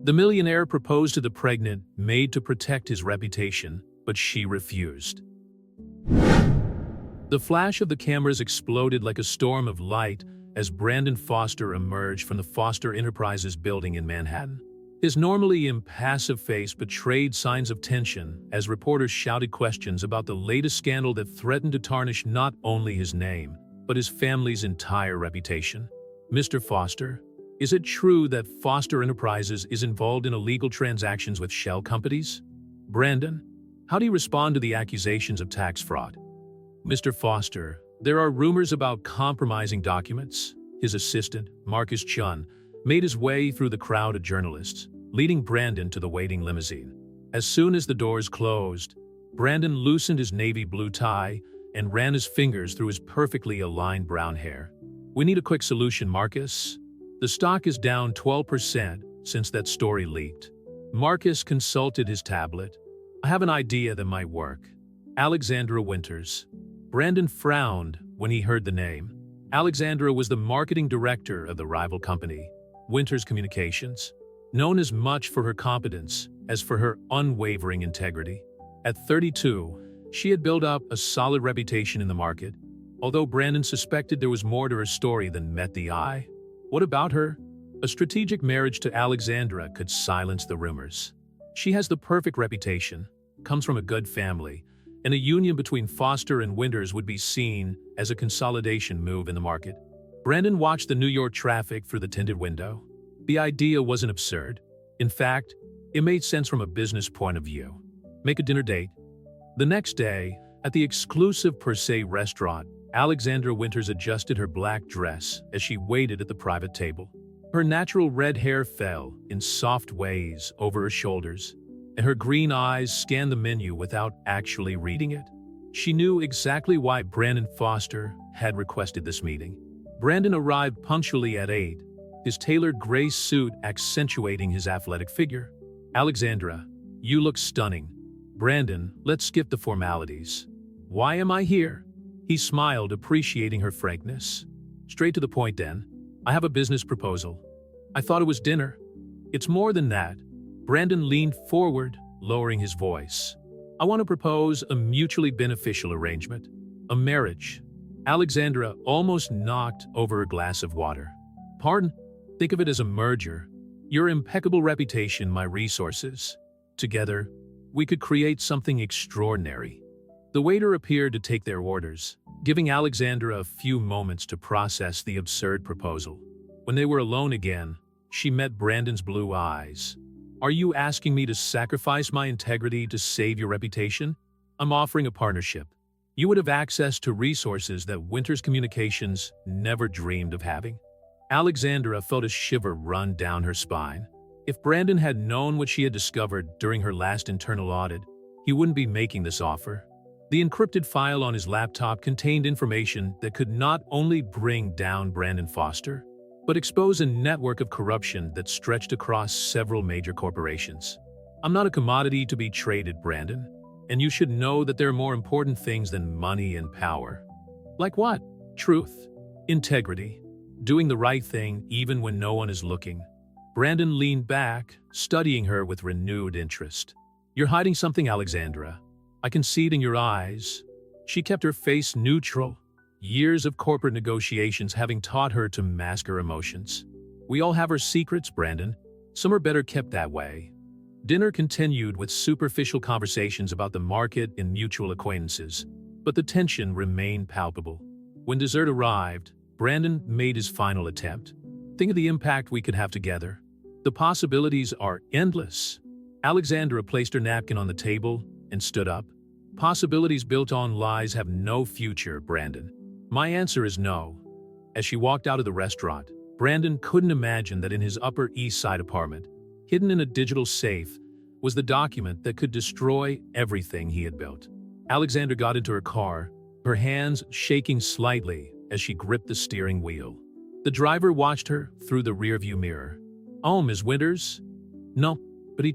The millionaire proposed to the pregnant Maid to protect his reputation, but she refused. The flash of the cameras exploded like a storm of light as Brandon Foster emerged from the Foster Enterprises building in Manhattan. His normally impassive face betrayed signs of tension as reporters shouted questions about the latest scandal that threatened to tarnish not only his name, but his family's entire reputation. "Mr. Foster, is it true that Foster Enterprises is involved in illegal transactions with shell companies?" "Brandon, how do you respond to the accusations of tax fraud?" "Mr. Foster, there are rumors about compromising documents." His assistant, Marcus Chun, made his way through the crowd of journalists, leading Brandon to the waiting limousine. As soon as the doors closed, Brandon loosened his navy blue tie and ran his fingers through his perfectly aligned brown hair. "We need a quick solution, Marcus. The stock is down 12% since that story leaked." Marcus consulted his tablet. "I have an idea that might work. Alexandra Winters." Brandon frowned when he heard the name. Alexandra was the marketing director of the rival company, Winters Communications, known as much for her competence as for her unwavering integrity. At 32, she had built up a solid reputation in the market, although Brandon suspected there was more to her story than met the eye. What about her? A strategic marriage to Alexandra could silence the rumors. She has the perfect reputation, comes from a good family, and a union between Foster and Winters would be seen as a consolidation move in the market. Brandon watched the New York traffic through the tinted window. The idea wasn't absurd. In fact, it made sense from a business point of view. Make a dinner date. The next day, at the exclusive Per Se restaurant, Alexandra Winters adjusted her black dress as she waited at the private table. Her natural red hair fell in soft waves over her shoulders, and her green eyes scanned the menu without actually reading it. She knew exactly why Brandon Foster had requested this meeting. Brandon arrived punctually at 8, his tailored gray suit accentuating his athletic figure. "Alexandra, you look stunning." "Brandon, let's skip the formalities." "Why am I here?" He smiled, appreciating her frankness. "Straight to the point then. I have a business proposal." "I thought it was dinner." "It's more than that." Brandon leaned forward, lowering his voice. "I want to propose a mutually beneficial arrangement. A marriage." Alexandra almost knocked over a glass of water. "Pardon? Think of it as a merger. Your impeccable reputation, my resources. Together, we could create something extraordinary." The waiter appeared to take their orders, giving Alexandra a few moments to process the absurd proposal. When they were alone again, she met Brandon's blue eyes. "Are you asking me to sacrifice my integrity to save your reputation? I'm offering a partnership. You would have access to resources that Winters Communications never dreamed of having." Alexandra felt a shiver run down her spine. If Brandon had known what she had discovered during her last internal audit, he wouldn't be making this offer. The encrypted file on his laptop contained information that could not only bring down Brandon Foster, but expose a network of corruption that stretched across several major corporations. "I'm not a commodity to be traded, Brandon, and you should know that there are more important things than money and power." "Like what?" "Truth, integrity, doing the right thing even when no one is looking." Brandon leaned back, studying her with renewed interest. "You're hiding something, Alexandra. I can see it in your eyes." She kept her face neutral, years of corporate negotiations having taught her to mask her emotions. "We all have our secrets, Brandon. Some are better kept that way." Dinner continued with superficial conversations about the market and mutual acquaintances, but the tension remained palpable. When dessert arrived, Brandon made his final attempt. "Think of the impact we could have together. The possibilities are endless." Alexandra placed her napkin on the table and stood up. "Possibilities built on lies have no future, Brandon." "My answer is no." As she walked out of the restaurant, Brandon couldn't imagine that in his Upper East Side apartment, hidden in a digital safe, was the document that could destroy everything he had built. Alexandra got into her car, her hands shaking slightly as she gripped the steering wheel. The driver watched her through the rearview mirror. "Oh, Ms. Winters?" "No, but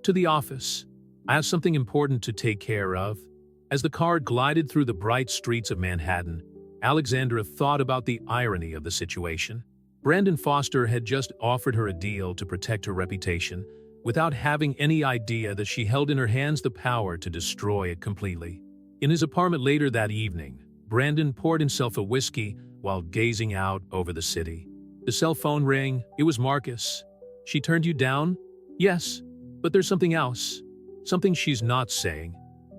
to the office. I have something important to take care of." As the car glided through the bright streets of Manhattan, Alexandra thought about the irony of the situation. Brandon Foster had just offered her a deal to protect her reputation, without having any idea that she held in her hands the power to destroy it completely. In his apartment later that evening, Brandon poured himself a whiskey while gazing out over the city. The cell phone rang. It was Marcus. "She turned you down?" "Yes, but there's something else. Something she's not saying.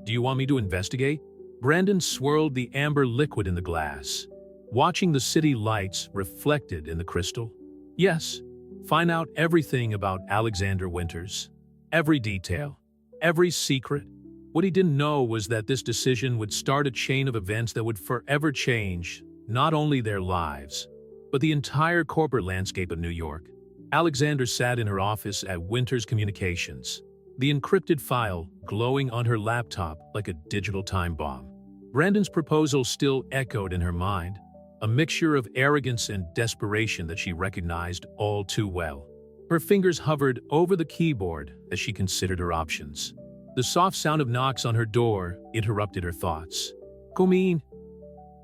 Do you want me to investigate?" Brandon swirled the amber liquid in the glass, watching the city lights reflected in the crystal. "Yes, find out everything about Alexander Winters. Every detail. Every secret." What he didn't know was that this decision would start a chain of events that would forever change not only their lives, but the entire corporate landscape of New York. Alexander sat in her office at Winters Communications, the encrypted file glowing on her laptop like a digital time bomb. Brandon's proposal still echoed in her mind, a mixture of arrogance and desperation that she recognized all too well. Her fingers hovered over the keyboard as she considered her options. The soft sound of knocks on her door interrupted her thoughts. "Come in."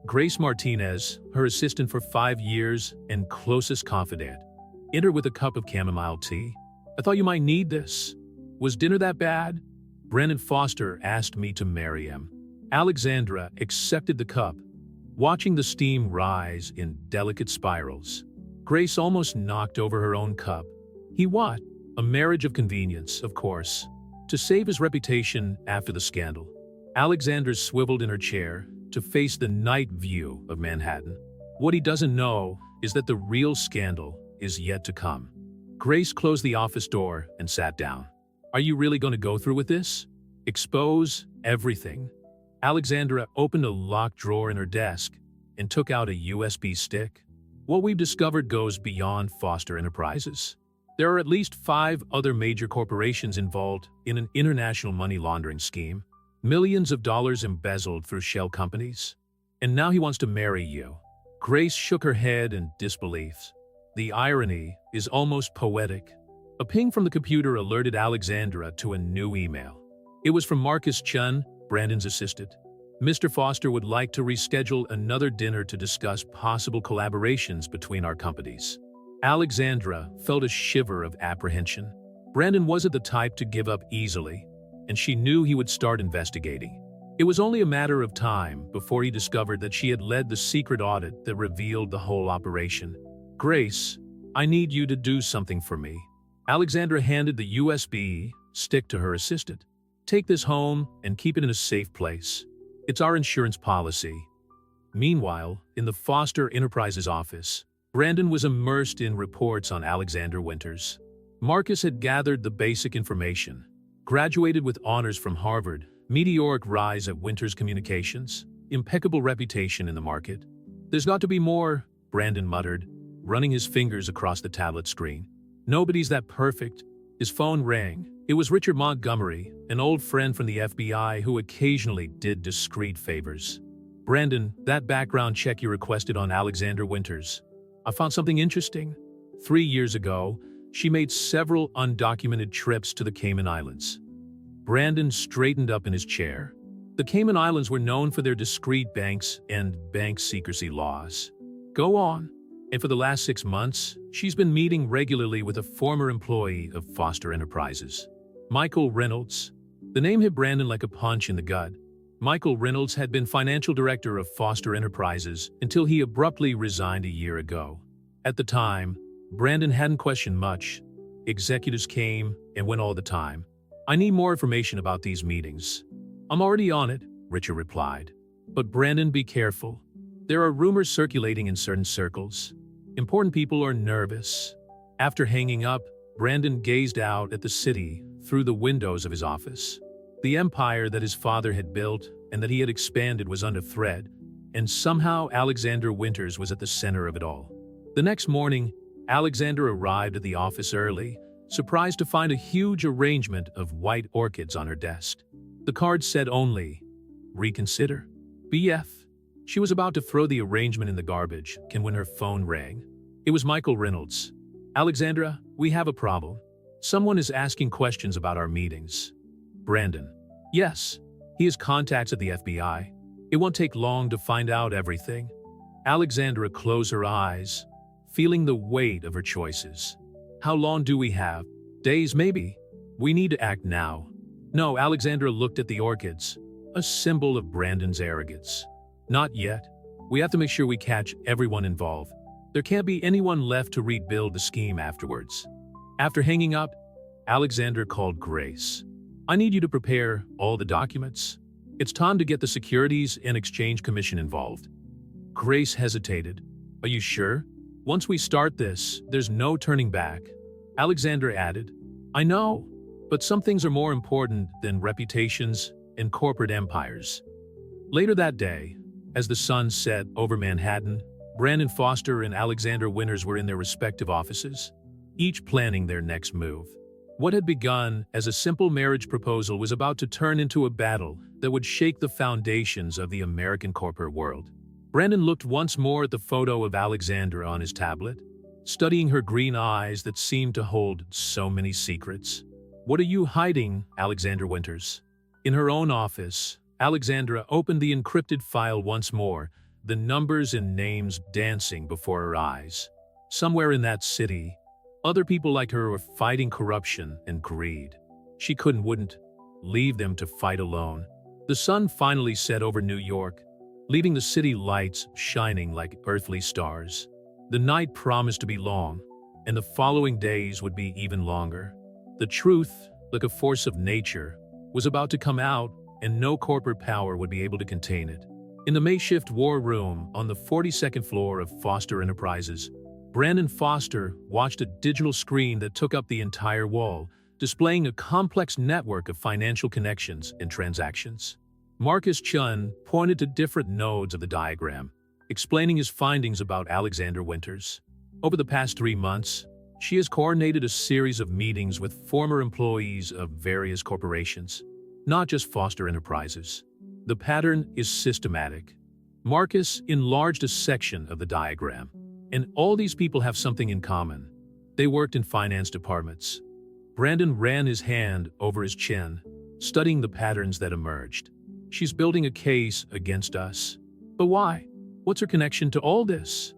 Grace Martinez, her assistant for 5 years and closest confidant, entered with a cup of chamomile tea. "I thought you might need this. Was dinner that bad?" "Brandon Foster asked me to marry him." Alexandra accepted the cup, watching the steam rise in delicate spirals. Grace almost knocked over her own cup. He what? A marriage of convenience, of course, to save his reputation after the scandal. Alexander swiveled in her chair to face the night view of Manhattan. What he doesn't know is that the real scandal is yet to come. Grace closed the office door and sat down. "Are you really going to go through with this? Expose everything?" Alexandra opened a locked drawer in her desk and took out a USB stick. "What we've discovered goes beyond Foster Enterprises. There are at least 5 other major corporations involved in an international money laundering scheme. Millions of dollars embezzled through shell companies. And now he wants to marry you." Grace shook her head in disbelief. The irony is almost poetic. A ping from the computer alerted Alexandra to a new email. It was from Marcus Chun, Brandon's assistant. "Mr. Foster would like to reschedule another dinner to discuss possible collaborations between our companies." Alexandra felt a shiver of apprehension. Brandon wasn't the type to give up easily, and she knew he would start investigating. It was only a matter of time before he discovered that she had led the secret audit that revealed the whole operation. "Grace, I need you to do something for me." Alexandra handed the USB stick to her assistant. "Take this home and keep it in a safe place. It's our insurance policy." Meanwhile, in the Foster Enterprises office, Brandon was immersed in reports on Alexander Winters. Marcus had gathered the basic information. Graduated with honors from Harvard, meteoric rise at Winters Communications, impeccable reputation in the market. "There's got to be more," Brandon muttered, running his fingers across the tablet screen. "Nobody's that perfect." His phone rang. It was Richard Montgomery, an old friend from the FBI who occasionally did discreet favors. "Brandon, that background check you requested on Alexander Winters. I found something interesting. 3 years ago, she made several undocumented trips to the Cayman Islands." Brandon straightened up in his chair. The Cayman Islands were known for their discreet banks and bank secrecy laws. "Go on." "And for the last 6 months, she's been meeting regularly with a former employee of Foster Enterprises, Michael Reynolds." The name hit Brandon like a punch in the gut. Michael Reynolds had been financial director of Foster Enterprises until he abruptly resigned a year ago. At the time, Brandon hadn't questioned much. Executives came and went all the time. "I need more information about these meetings." "I'm already on it," Richard replied. "But Brandon, be careful. There are rumors circulating in certain circles. Important people are nervous." After hanging up, Brandon gazed out at the city through the windows of his office. The empire that his father had built and that he had expanded was under threat, and somehow Alexander Winters was at the center of it all. The next morning, Alexander arrived at the office early, surprised to find a huge arrangement of white orchids on her desk. The card said only, "Reconsider. BF." She was about to throw the arrangement in the garbage when her phone rang. It was Michael Reynolds. "Alexandra, we have a problem. Someone is asking questions about our meetings." Brandon. "Yes. He has contacts at the FBI. It won't take long to find out everything." Alexandra closed her eyes, feeling the weight of her choices. How long do we have? Days, maybe. We need to act now. No, Alexandra looked at the orchids, a symbol of Brandon's arrogance. Not yet. We have to make sure we catch everyone involved. There can't be anyone left to rebuild the scheme afterwards. After hanging up, Alexandra called Grace. I need you to prepare all the documents. It's time to get the Securities and Exchange Commission involved. Grace hesitated. Are you sure? Once we start this, there's no turning back. Alexandra added, I know, but some things are more important than reputations and corporate empires. Later that day, as the sun set over Manhattan, Brandon Foster and Alexandra Winters were in their respective offices, each planning their next move. What had begun as a simple marriage proposal was about to turn into a battle that would shake the foundations of the American corporate world. Brandon looked once more at the photo of Alexandra on his tablet, studying her green eyes that seemed to hold so many secrets. What are you hiding, Alexandra Winters? In her own office, Alexandra opened the encrypted file once more, the numbers and names dancing before her eyes. Somewhere in that city, other people like her were fighting corruption and greed. She wouldn't leave them to fight alone. The sun finally set over New York, leaving the city lights shining like earthly stars. The night promised to be long, and the following days would be even longer. The truth, like a force of nature, was about to come out, and no corporate power would be able to contain it. In the makeshift war room on the 42nd floor of Foster Enterprises, Brandon Foster watched a digital screen that took up the entire wall, displaying a complex network of financial connections and transactions. Marcus Chun pointed to different nodes of the diagram, explaining his findings about Alexandra Winters. Over the past 3 months, she has coordinated a series of meetings with former employees of various corporations, not just Foster Enterprises. The pattern is systematic. Marcus enlarged a section of the diagram, and all these people have something in common. They worked in finance departments. Brandon ran his hand over his chin, studying the patterns that emerged. She's building a case against us. But why? What's her connection to all this?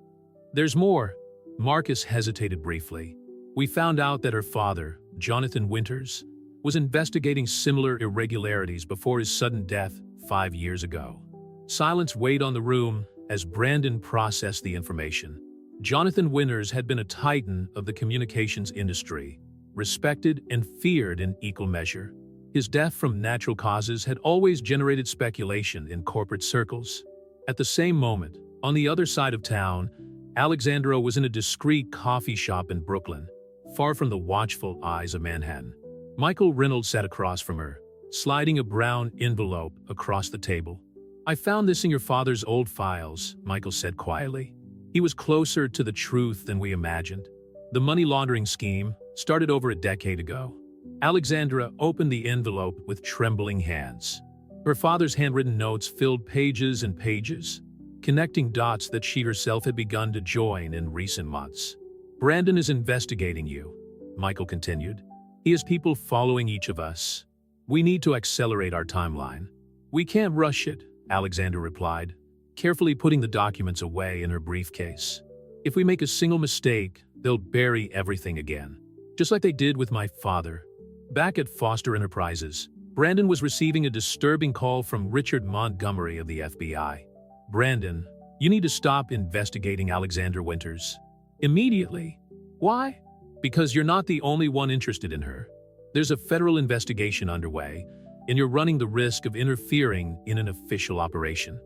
There's more. Marcus hesitated briefly. We found out that her father, Jonathan Winters, was investigating similar irregularities before his sudden death 5 years ago. Silence weighed on the room as Brandon processed the information. Jonathan Winters had been a titan of the communications industry, respected and feared in equal measure. His death from natural causes had always generated speculation in corporate circles. At the same moment, on the other side of town, Alexandra was in a discreet coffee shop in Brooklyn, far from the watchful eyes of Manhattan. Michael Reynolds sat across from her, sliding a brown envelope across the table. I found this in your father's old files, Michael said quietly. He was closer to the truth than we imagined. The money laundering scheme started over a decade ago. Alexandra opened the envelope with trembling hands. Her father's handwritten notes filled pages and pages, connecting dots that she herself had begun to join in recent months. Brandon is investigating you, Michael continued. He has people following each of us. We need to accelerate our timeline. We can't rush it, Alexandra replied, carefully putting the documents away in her briefcase. If we make a single mistake, they'll bury everything again, just like they did with my father. Back at Foster Enterprises, Brandon was receiving a disturbing call from Richard Montgomery of the FBI. Brandon, you need to stop investigating Alexandra Winters. Immediately. Why? Because you're not the only one interested in her. There's a federal investigation underway, and you're running the risk of interfering in an official operation.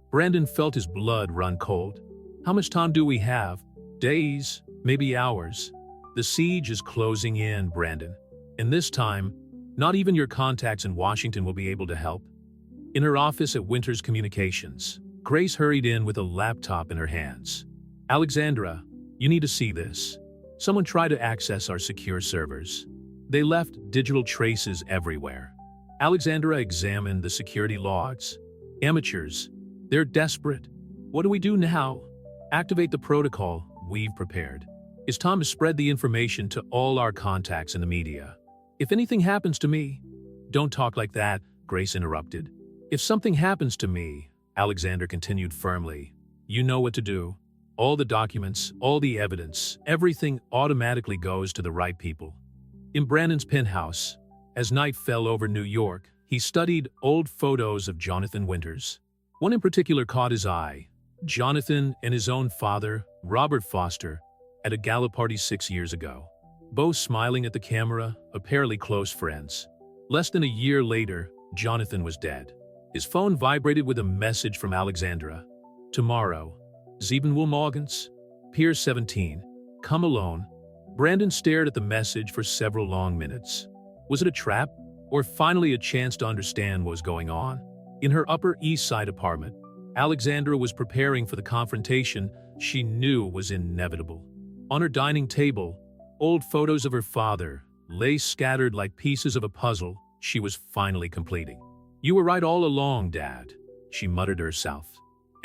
Brandon felt his blood run cold. How much time do we have? Days, maybe hours. The siege is closing in, Brandon. And this time, not even your contacts in Washington will be able to help. In her office at Winters Communications, Grace hurried in with a laptop in her hands. Alexandra, you need to see this. Someone tried to access our secure servers. They left digital traces everywhere. Alexandra examined the security logs. Amateurs. They're desperate. What do we do now? Activate the protocol we've prepared. It's time to spread the information to all our contacts in the media. If anything happens to me— Don't talk like that, Grace interrupted. If something happens to me, Alexandra continued firmly, you know what to do. All the documents, all the evidence, everything automatically goes to the right people. In Brandon's penthouse, as night fell over New York, he studied old photos of Jonathan Winters. One in particular caught his eye. Jonathan and his own father, Robert Foster, at a gala party 6 years ago. Both smiling at the camera, apparently close friends. Less than a year later, Jonathan was dead. His phone vibrated with a message from Alexandra. Tomorrow, 7 Uhr morgens, Pier 17, come alone. Brandon stared at the message for several long minutes. Was it a trap, or finally a chance to understand what was going on? In her Upper East Side apartment, Alexandra was preparing for the confrontation she knew was inevitable. On her dining table, old photos of her father lay scattered like pieces of a puzzle she was finally completing. "You were right all along, Dad," she muttered to herself.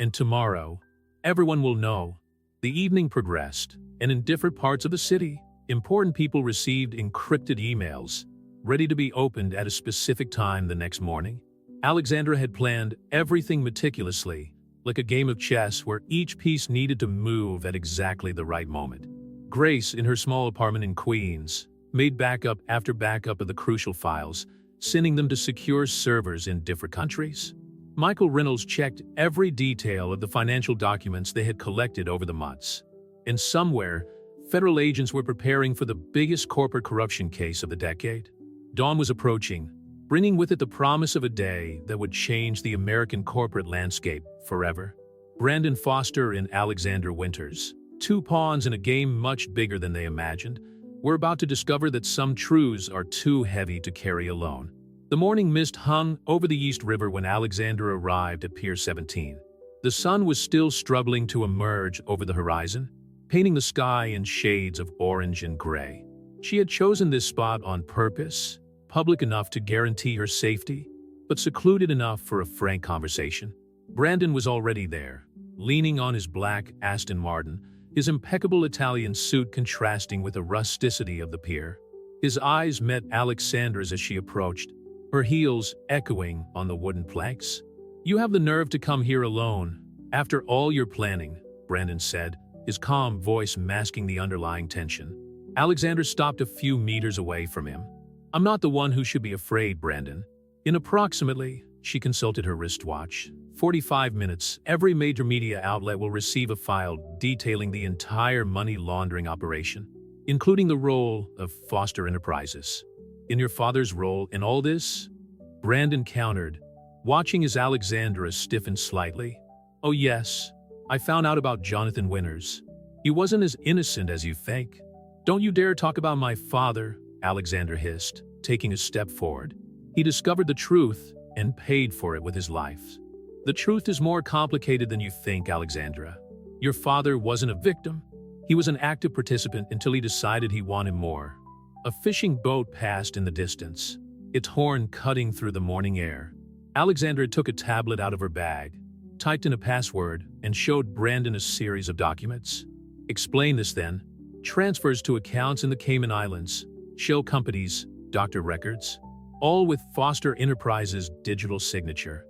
"And tomorrow, everyone will know." The evening progressed, and in different parts of the city, important people received encrypted emails, ready to be opened at a specific time the next morning. Alexandra had planned everything meticulously, like a game of chess where each piece needed to move at exactly the right moment. Grace, in her small apartment in Queens, made backup after backup of the crucial files, sending them to secure servers in different countries. Michael Reynolds checked every detail of the financial documents they had collected over the months. And somewhere, federal agents were preparing for the biggest corporate corruption case of the decade. Dawn was approaching, bringing with it the promise of a day that would change the American corporate landscape forever. Brandon Foster and Alexandra Winters, two pawns in a game much bigger than they imagined, were about to discover that some truths are too heavy to carry alone. The morning mist hung over the East River when Alexandra arrived at Pier 17. The sun was still struggling to emerge over the horizon, painting the sky in shades of orange and gray. She had chosen this spot on purpose, public enough to guarantee her safety, but secluded enough for a frank conversation. Brandon was already there, leaning on his black Aston Martin, his impeccable Italian suit contrasting with the rusticity of the pier. His eyes met Alexandra's as she approached, her heels echoing on the wooden planks. "You have the nerve to come here alone, after all your planning," Brandon said, his calm voice masking the underlying tension. Alexandra stopped a few meters away from him. "I'm not the one who should be afraid, Brandon." In approximately, she consulted her wristwatch, 45 minutes, every major media outlet will receive a file detailing the entire money laundering operation, including the role of Foster Enterprises. "In your father's role in all this?" Brandon countered, watching as Alexandra stiffened slightly. "Oh yes, I found out about Jonathan Winters. He wasn't as innocent as you think." "Don't you dare talk about my father," Alexandra hissed, taking a step forward. "He discovered the truth and paid for it with his life." "The truth is more complicated than you think, Alexandra. Your father wasn't a victim. He was an active participant until he decided he wanted more." A fishing boat passed in the distance, its horn cutting through the morning air. Alexandra took a tablet out of her bag, typed in a password, and showed Brandon a series of documents. "Explain this then." "Transfers to accounts in the Cayman Islands, shell companies, doctor records, all with Foster Enterprises' digital signature."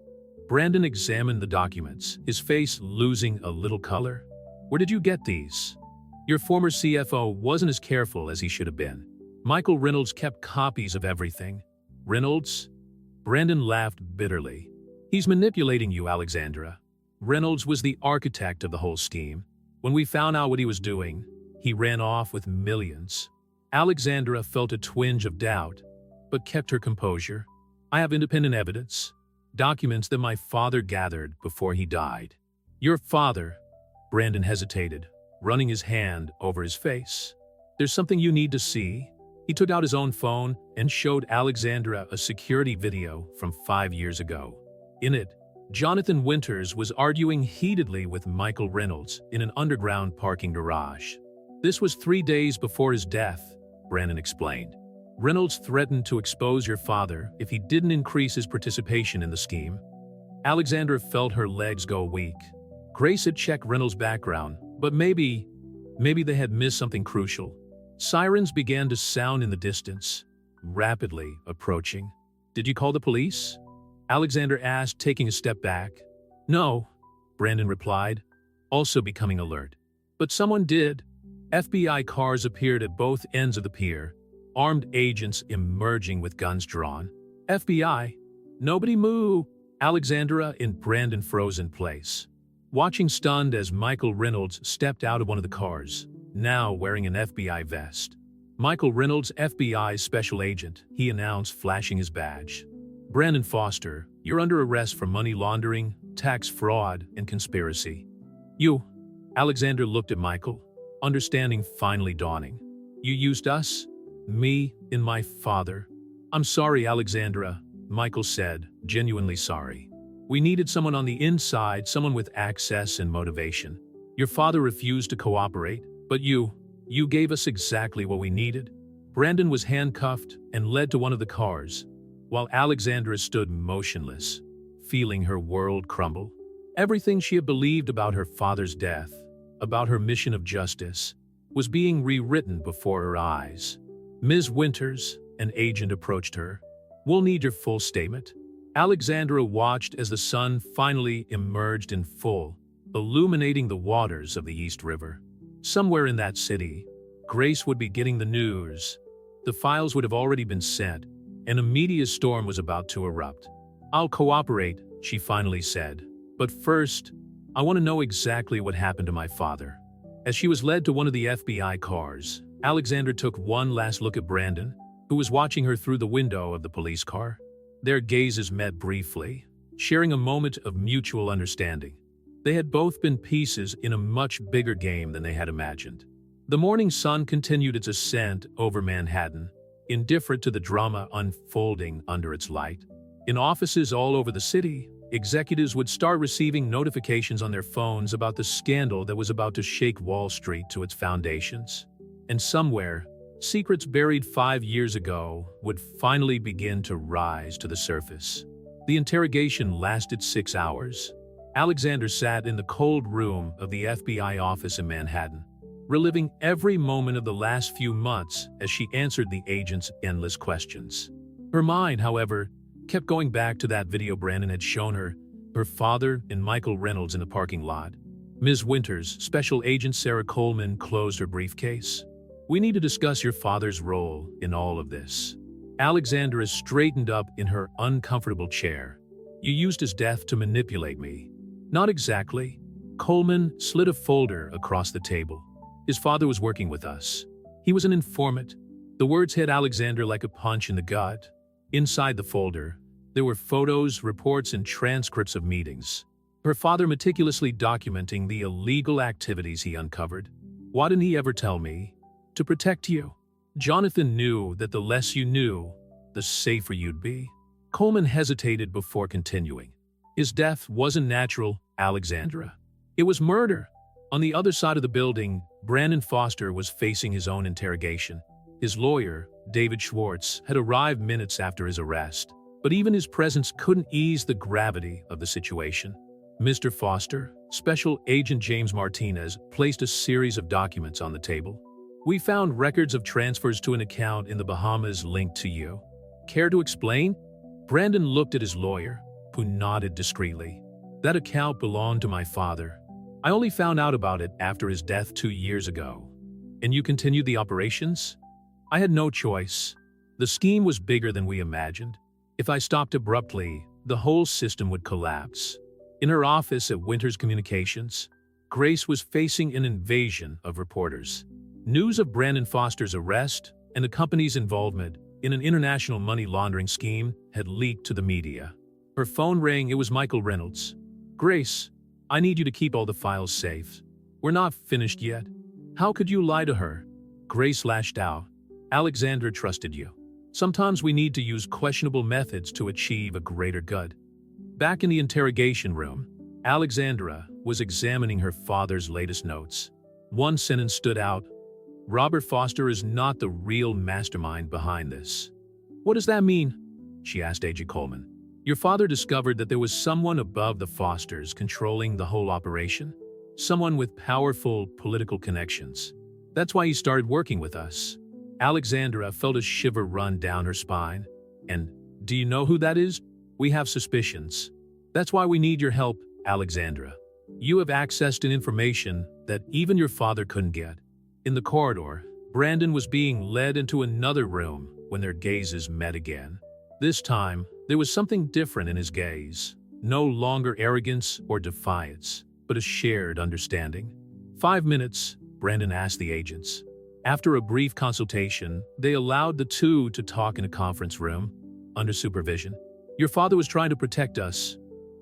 Brandon examined the documents, his face losing a little color. "Where did you get these?" "Your former CFO wasn't as careful as he should have been. Michael Reynolds kept copies of everything." "Reynolds?" Brandon laughed bitterly. "He's manipulating you, Alexandra. Reynolds was the architect of the whole scheme. When we found out what he was doing, he ran off with millions." Alexandra felt a twinge of doubt, but kept her composure. "I have independent evidence, documents that my father gathered before he died." "Your father?" Brandon hesitated, running his hand over his face. "There's something you need to see." He took out his own phone and showed Alexandra a security video from 5 years ago. In it, Jonathan Winters was arguing heatedly with Michael Reynolds in an underground parking garage. "This was 3 days before his death," Brandon explained. "Reynolds threatened to expose your father if he didn't increase his participation in the scheme." Alexandra felt her legs go weak. Grace had checked Reynolds' background, but maybe they had missed something crucial. Sirens began to sound in the distance, rapidly approaching. "Did you call the police?" Alexander asked, taking a step back. "No," Brandon replied, also becoming alert. But someone did. FBI cars appeared at both ends of the pier, armed agents emerging with guns drawn. FBI. Nobody move. Alexandra and Brandon froze in place, watching stunned as Michael Reynolds stepped out of one of the cars, now wearing an FBI vest. Michael Reynolds, FBI special agent, he announced, flashing his badge. Brandon Foster, you're under arrest for money laundering, tax fraud, and conspiracy. You. Alexander looked at Michael, understanding finally dawning. You used us? Me and my father. I'm sorry, Alexandra, Michael said, genuinely sorry. We needed someone on the inside, someone with access and motivation. Your father refused to cooperate, but you gave us exactly what we needed. Brandon was handcuffed and led to one of the cars, while Alexandra stood motionless, feeling her world crumble. Everything she had believed about her father's death, about her mission of justice, was being rewritten before her eyes. Ms. Winters, an agent, approached her. We'll need your full statement. Alexandra watched as the sun finally emerged in full, illuminating the waters of the East River. Somewhere in that city, Grace would be getting the news. The files would have already been sent, and a media storm was about to erupt. I'll cooperate, she finally said. But first, I want to know exactly what happened to my father. As she was led to one of the FBI cars, Alexandra took one last look at Brandon, who was watching her through the window of the police car. Their gazes met briefly, sharing a moment of mutual understanding. They had both been pieces in a much bigger game than they had imagined. The morning sun continued its ascent over Manhattan, indifferent to the drama unfolding under its light. In offices all over the city, executives would start receiving notifications on their phones about the scandal that was about to shake Wall Street to its foundations. And somewhere, secrets buried 5 years ago would finally begin to rise to the surface. The interrogation lasted 6 hours. Alexander sat in the cold room of the FBI office in Manhattan, reliving every moment of the last few months as she answered the agent's endless questions. Her mind, however, kept going back to that video Brandon had shown her, her father and Michael Reynolds in the parking lot. Ms. Winters, Special Agent Sarah Coleman, closed her briefcase. We need to discuss your father's role in all of this. Alexandra straightened up in her uncomfortable chair. You used his death to manipulate me. Not exactly. Coleman slid a folder across the table. His father was working with us. He was an informant. The words hit Alexander like a punch in the gut. Inside the folder, there were photos, reports, and transcripts of meetings. Her father meticulously documenting the illegal activities he uncovered. Why didn't he ever tell me? To protect you. Jonathan knew that the less you knew, the safer you'd be. Coleman hesitated before continuing. His death wasn't natural, Alexandra. It was murder. On the other side of the building, Brandon Foster was facing his own interrogation. His lawyer, David Schwartz, had arrived minutes after his arrest, but even his presence couldn't ease the gravity of the situation. Mr. Foster, Special Agent James Martinez, placed a series of documents on the table. We found records of transfers to an account in the Bahamas linked to you. Care to explain? Brandon looked at his lawyer, who nodded discreetly. That account belonged to my father. I only found out about it after his death 2 years ago. And you continued the operations? I had no choice. The scheme was bigger than we imagined. If I stopped abruptly, the whole system would collapse. In her office at Winters Communications, Grace was facing an invasion of reporters. News of Brandon Foster's arrest and the company's involvement in an international money laundering scheme had leaked to the media. Her phone rang. It was Michael Reynolds. Grace, I need you to keep all the files safe. We're not finished yet. How could you lie to her? Grace lashed out. Alexandra trusted you. Sometimes we need to use questionable methods to achieve a greater good. Back in the interrogation room, Alexandra was examining her father's latest notes. One sentence stood out. Robert Foster is not the real mastermind behind this. What does that mean? She asked Agent Coleman. Your father discovered that there was someone above the Fosters controlling the whole operation. Someone with powerful political connections. That's why he started working with us. Alexandra felt a shiver run down her spine. And do you know who that is? We have suspicions. That's why we need your help, Alexandra. You have access to information that even your father couldn't get. In the corridor, Brandon was being led into another room when their gazes met again. This time, there was something different in his gaze. No longer arrogance or defiance, but a shared understanding. 5 minutes, Brandon asked the agents. After a brief consultation, they allowed the two to talk in a conference room, under supervision. Your father was trying to protect us,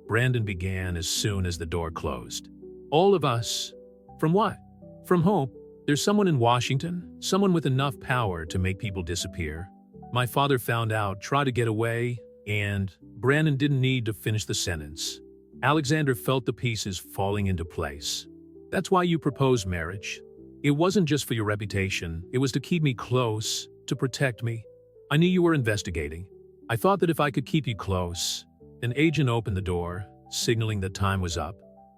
Brandon began as soon as the door closed. All of us. From what? From hope. There's someone in Washington, someone with enough power to make people disappear. My father found out, tried to get away, and Brandon didn't need to finish the sentence. Alexander felt the pieces falling into place. That's why you proposed marriage. It wasn't just for your reputation, it was to keep me close, to protect me. I knew you were investigating. I thought that if I could keep you close. An agent opened the door, signaling that time was up.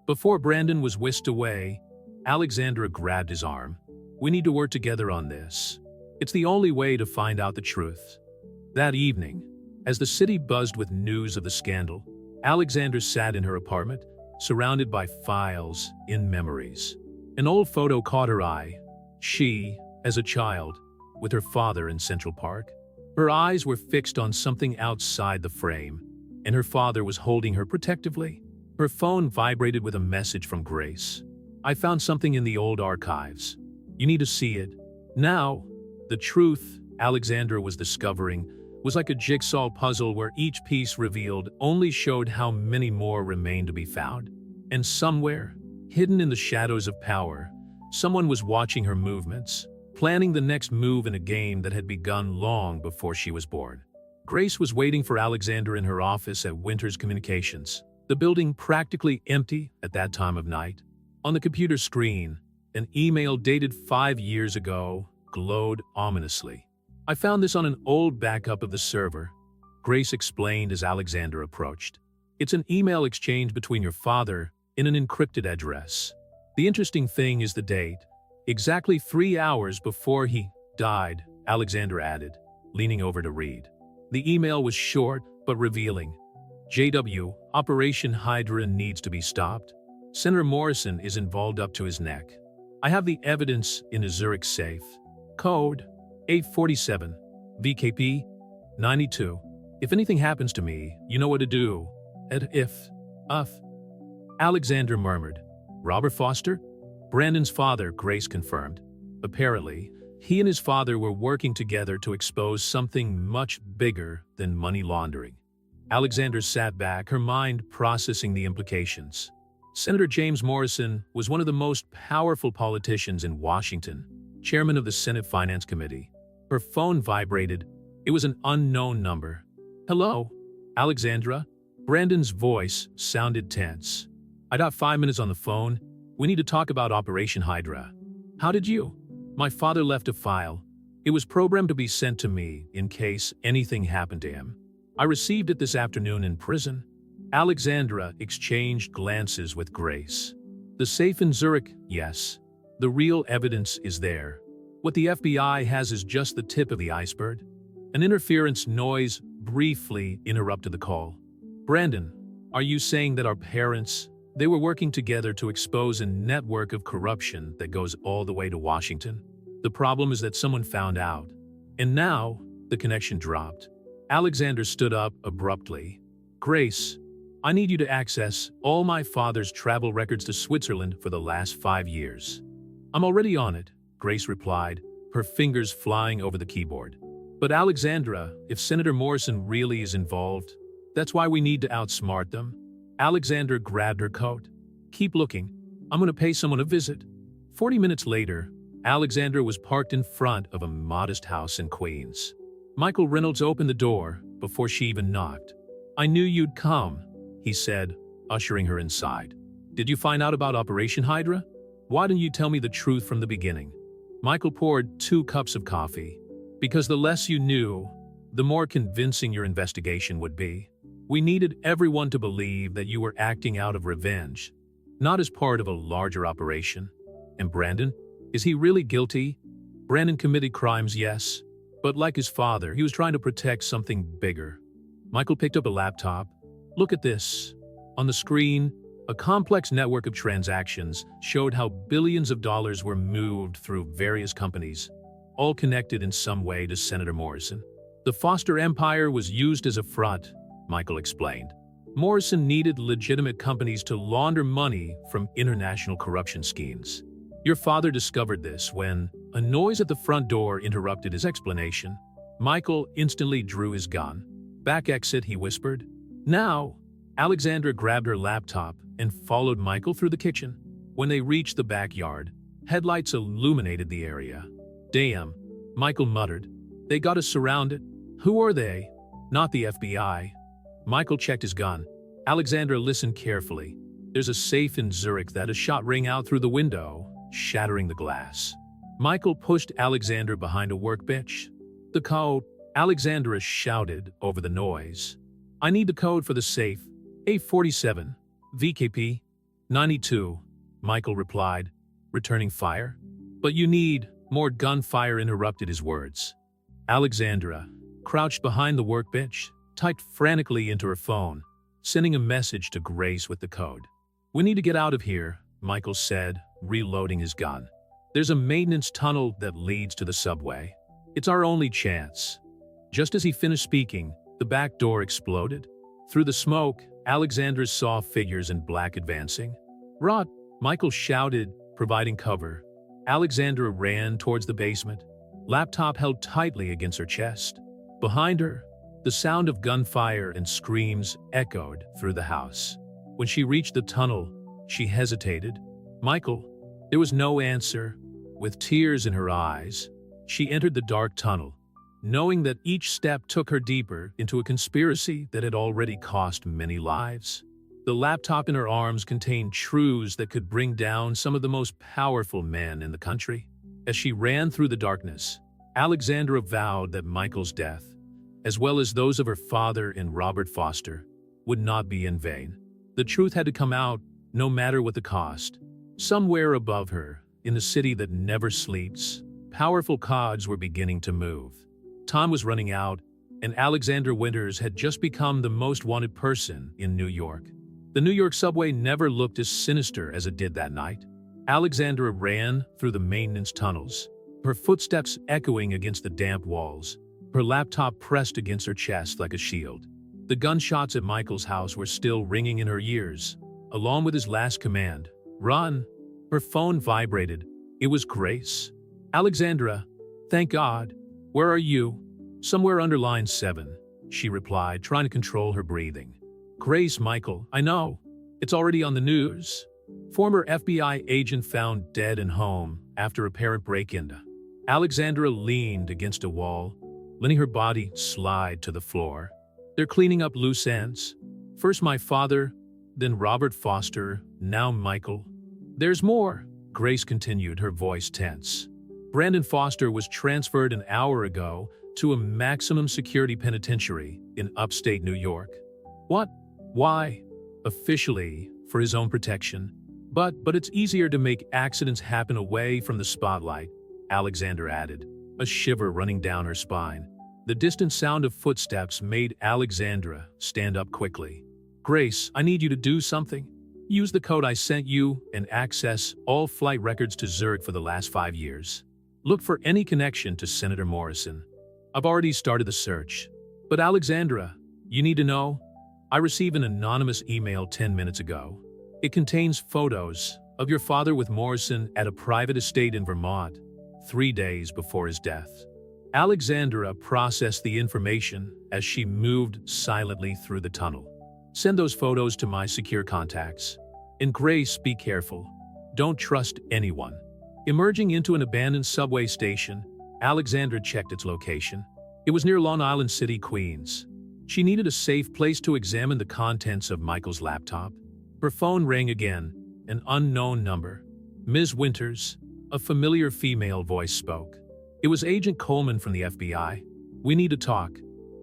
Before Brandon was whisked away, Alexandra grabbed his arm. We need to work together on this. It's the only way to find out the truth. That evening, as the city buzzed with news of the scandal, Alexandra sat in her apartment, surrounded by files and memories. An old photo caught her eye. She, as a child, with her father in Central Park. Her eyes were fixed on something outside the frame, and her father was holding her protectively. Her phone vibrated with a message from Grace. I found something in the old archives. You need to see it. Now, the truth Alexandra was discovering was like a jigsaw puzzle where each piece revealed only showed how many more remained to be found. And somewhere, hidden in the shadows of power, someone was watching her movements, planning the next move in a game that had begun long before she was born. Grace was waiting for Alexandra in her office at Winters Communications, the building practically empty at that time of night. On the computer screen, an email dated 5 years ago glowed ominously. I found this on an old backup of the server, Grace explained as Alexandra approached. It's an email exchange between your father in an encrypted address. The interesting thing is the date. Exactly 3 hours before he died, Alexandra added, leaning over to read. The email was short but revealing. JW, Operation Hydra needs to be stopped. Senator Morrison is involved up to his neck. I have the evidence in a Zurich safe. Code 847, VKP 92. If anything happens to me, you know what to do. Alexander murmured. Robert Foster? Brandon's father, Grace confirmed. Apparently, he and his father were working together to expose something much bigger than money laundering. Alexander sat back, her mind processing the implications. Senator James Morrison was one of the most powerful politicians in Washington, chairman of the Senate Finance Committee. Her phone vibrated. It was an unknown number. Hello, Alexandra? Brandon's voice sounded tense. I got 5 minutes on the phone. We need to talk about Operation Hydra. How did you? My father left a file. It was programmed to be sent to me in case anything happened to him. I received it this afternoon in prison. Alexandra exchanged glances with Grace. The safe in Zurich, yes. The real evidence is there. What the FBI has is just the tip of the iceberg. An interference noise briefly interrupted the call. Brandon, are you saying that our parents, they were working together to expose a network of corruption that goes all the way to Washington? The problem is that someone found out. And now, the connection dropped. Alexander stood up abruptly. Grace, I need you to access all my father's travel records to Switzerland for the last 5 years. I'm already on it, Grace replied, her fingers flying over the keyboard. But Alexandra, if Senator Morrison really is involved, that's why we need to outsmart them. Alexandra grabbed her coat. Keep looking. I'm going to pay someone a visit. 40 minutes later, Alexandra was parked in front of a modest house in Queens. Michael Reynolds opened the door before she even knocked. I knew you'd come, he said, ushering her inside. Did you find out about Operation Hydra? Why didn't you tell me the truth from the beginning? Michael poured 2 cups of coffee. Because the less you knew, the more convincing your investigation would be. We needed everyone to believe that you were acting out of revenge, not as part of a larger operation. And Brandon? Is he really guilty? Brandon committed crimes, yes. But like his father, he was trying to protect something bigger. Michael picked up a laptop. Look at this. On the screen, A complex network of transactions showed how billions of dollars were moved through various companies, all connected in some way to Senator Morrison. The Foster empire was used as a front, Michael explained. Morrison needed legitimate companies to launder money from international corruption schemes. Your father discovered this when a noise at the front door interrupted his explanation. Michael instantly drew his gun. Back exit, he whispered. Now, Alexandra grabbed her laptop and followed Michael through the kitchen. When they reached the backyard, headlights illuminated the area. Damn, Michael muttered. They got us surrounded. Who are they? Not the FBI. Michael checked his gun. Alexandra listened carefully. There's a safe in Zurich that a shot rang out through the window, shattering the glass. Michael pushed Alexandra behind a workbench. The code, Alexandra shouted over the noise. I need the code for the safe. A47, VKP, 92, Michael replied, returning fire. But you need, more gunfire interrupted his words. Alexandra, crouched behind the workbench, typed frantically into her phone, sending a message to Grace with the code. We need to get out of here, Michael said, reloading his gun. There's a maintenance tunnel that leads to the subway. It's our only chance. Just as he finished speaking, the back door exploded. Through the smoke, Alexandra saw figures in black advancing. Rot, Michael shouted, providing cover. Alexandra ran towards the basement, laptop held tightly against her chest. Behind her, the sound of gunfire and screams echoed through the house. When she reached the tunnel, she hesitated. Michael, there was no answer. With tears in her eyes, she entered the dark tunnel, knowing that each step took her deeper into a conspiracy that had already cost many lives. The laptop in her arms contained truths that could bring down some of the most powerful men in the country. As she ran through the darkness, Alexandra vowed that Michael's death, as well as those of her father and Robert Foster, would not be in vain. The truth had to come out, no matter what the cost. Somewhere above her, in the city that never sleeps, powerful cogs were beginning to move. Time was running out, and Alexandra Winters had just become the most wanted person in New York. The New York subway never looked as sinister as it did that night. Alexandra ran through the maintenance tunnels, her footsteps echoing against the damp walls, her laptop pressed against her chest like a shield. The gunshots at Michael's house were still ringing in her ears, along with his last command, run. Her phone vibrated. It was Grace. Alexandra, thank God. Where are you? Somewhere under line 7, she replied, trying to control her breathing. Grace, Michael, I know. It's already on the news. Former FBI agent found dead in home after apparent break-in. Alexandra leaned against a wall, letting her body slide to the floor. They're cleaning up loose ends. First my father, then Robert Foster, now Michael. There's more, Grace continued, her voice tense. Brandon Foster was transferred an hour ago to a maximum security penitentiary in upstate New York. What? Why? Officially, for his own protection. But it's easier to make accidents happen away from the spotlight, Alexandra added, a shiver running down her spine. The distant sound of footsteps made Alexandra stand up quickly. Grace, I need you to do something. Use the code I sent you and access all flight records to Zurich for the last 5 years. Look for any connection to Senator Morrison. I've already started the search. But Alexandra, you need to know, I received an anonymous email 10 minutes ago. It contains photos of your father with Morrison at a private estate in Vermont, 3 days before his death. Alexandra processed the information as she moved silently through the tunnel. Send those photos to my secure contacts. And Grace, be careful. Don't trust anyone. Emerging into an abandoned subway station, Alexandra checked its location. It was near Long Island City, Queens. She needed a safe place to examine the contents of Michael's laptop. Her phone rang again, an unknown number. Ms. Winters, a familiar female voice spoke. It was Agent Coleman from the FBI. We need to talk.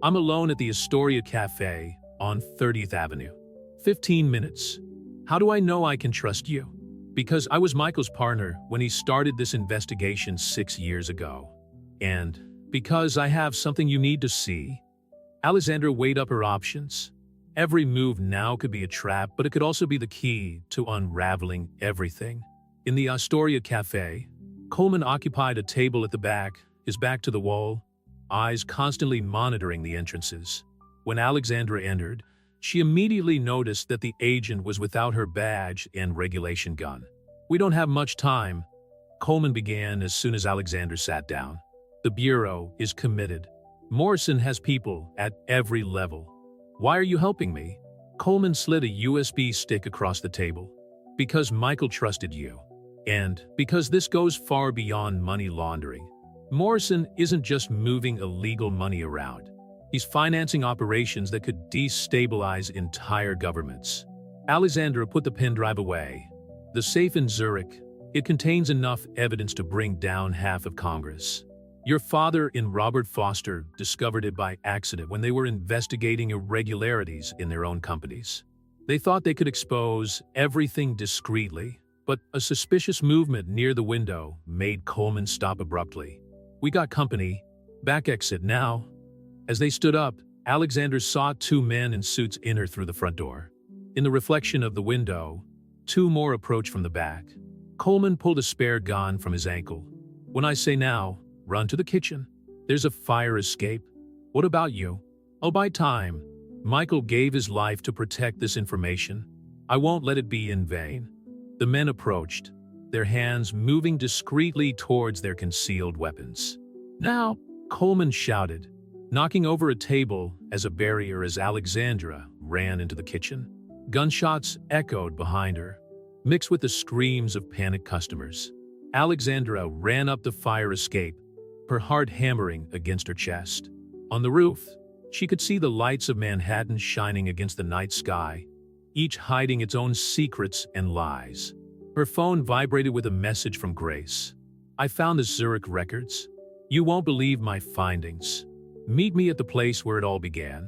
I'm alone at the Astoria Cafe on 30th Avenue. 15 minutes. How do I know I can trust you? Because I was Michael's partner when he started this investigation 6 years ago. And because I have something you need to see. Alexandra weighed up her options. Every move now could be a trap, but it could also be the key to unraveling everything. In the Astoria Cafe, Coleman occupied a table at the back, his back to the wall, eyes constantly monitoring the entrances. When Alexandra entered, she immediately noticed that the agent was without her badge and regulation gun. "We don't have much time," Coleman began as soon as Alexandra sat down. "The Bureau is committed. Morrison has people at every level. Why are you helping me?" Coleman slid a USB stick across the table. "Because Michael trusted you. And because this goes far beyond money laundering. Morrison isn't just moving illegal money around. He's financing operations that could destabilize entire governments." Alexandra put the pen drive away. "The safe in Zurich, it contains enough evidence to bring down half of Congress. Your father and Robert Foster discovered it by accident when they were investigating irregularities in their own companies. They thought they could expose everything discreetly, but a suspicious movement near the window made Coleman stop abruptly. "We got company. Back exit now." As they stood up, Alexander saw two men in suits enter through the front door. In the reflection of the window, two more approached from the back. Coleman pulled a spare gun from his ankle. "When I say now, run to the kitchen. There's a fire escape. What about you?" "I'll buy time. Michael gave his life to protect this information. I won't let it be in vain." The men approached, their hands moving discreetly towards their concealed weapons. "Now!" Coleman shouted, knocking over a table as a barrier as Alexandra ran into the kitchen. Gunshots echoed behind her, mixed with the screams of panicked customers. Alexandra ran up the fire escape, her heart hammering against her chest. On the roof, she could see the lights of Manhattan shining against the night sky, each hiding its own secrets and lies. Her phone vibrated with a message from Grace. "I found the Zurich records. You won't believe my findings. Meet me at the place where it all began."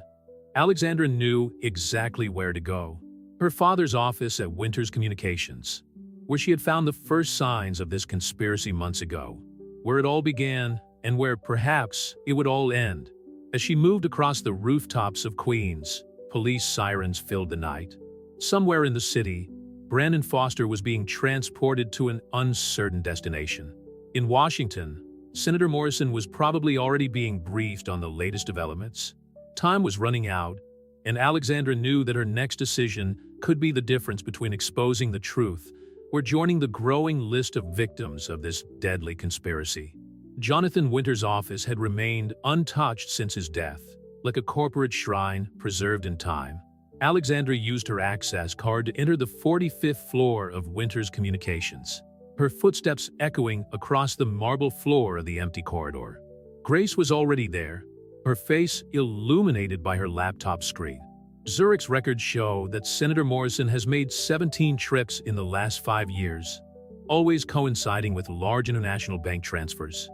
Alexandra knew exactly where to go. Her father's office at Winters Communications, where she had found the first signs of this conspiracy months ago. Where it all began, and where perhaps it would all end. As she moved across the rooftops of Queens, police sirens filled the night. Somewhere in the city, Brandon Foster was being transported to an uncertain destination. In Washington, Senator Morrison was probably already being briefed on the latest developments. Time was running out, and Alexandra knew that her next decision could be the difference between exposing the truth or joining the growing list of victims of this deadly conspiracy. Jonathan Winter's office had remained untouched since his death, like a corporate shrine preserved in time. Alexandra used her access card to enter the 45th floor of Winters Communications, her footsteps echoing across the marble floor of the empty corridor. Grace was already there, her face illuminated by her laptop screen. Zurich's records show that Senator Morrison has made 17 trips in the last 5 years, always coinciding with large international bank transfers.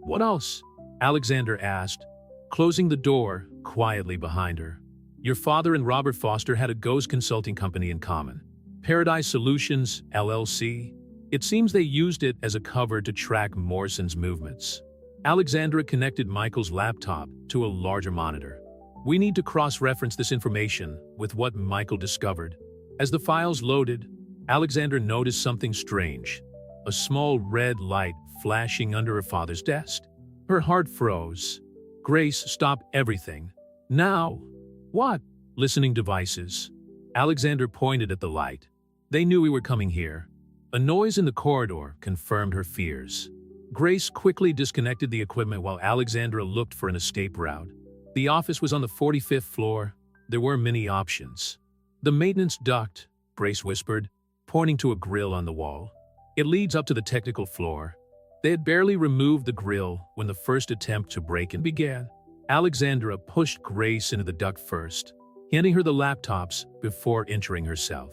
"What else?" Alexander asked, closing the door quietly behind her. "Your father and Robert Foster had a ghost consulting company in common, Paradise Solutions, LLC. It seems they used it as a cover to track Morrison's movements." Alexandra connected Michael's laptop to a larger monitor. "We need to cross-reference this information with what Michael discovered." As the files loaded, Alexandra noticed something strange, a small red light flashing under her father's desk. Her heart froze. "Grace, stop everything. Now!" "What?" "Listening devices." Alexandra pointed at the light. "They knew we were coming here." A noise in the corridor confirmed her fears. Grace quickly disconnected the equipment while Alexandra looked for an escape route. The office was on the 45th floor. There were many options. "The maintenance duct," Grace whispered, pointing to a grill on the wall. "It leads up to the technical floor." They had barely removed the grill when the first attempt to break in began. Alexandra pushed Grace into the duct first, handing her the laptops before entering herself.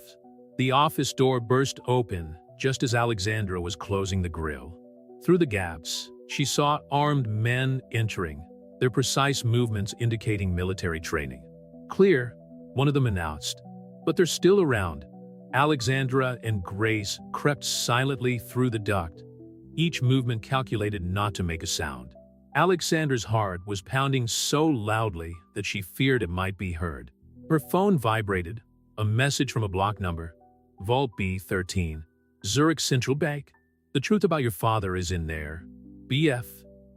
The office door burst open just as Alexandra was closing the grill. Through the gaps, she saw armed men entering, their precise movements indicating military training. "Clear," one of them announced. "But they're still around." Alexandra and Grace crept silently through the duct, each movement calculated not to make a sound. Alexandra's heart was pounding so loudly that she feared it might be heard. Her phone vibrated. A message from a block number. Vault B13. Zurich Central Bank. The truth about your father is in there. BF.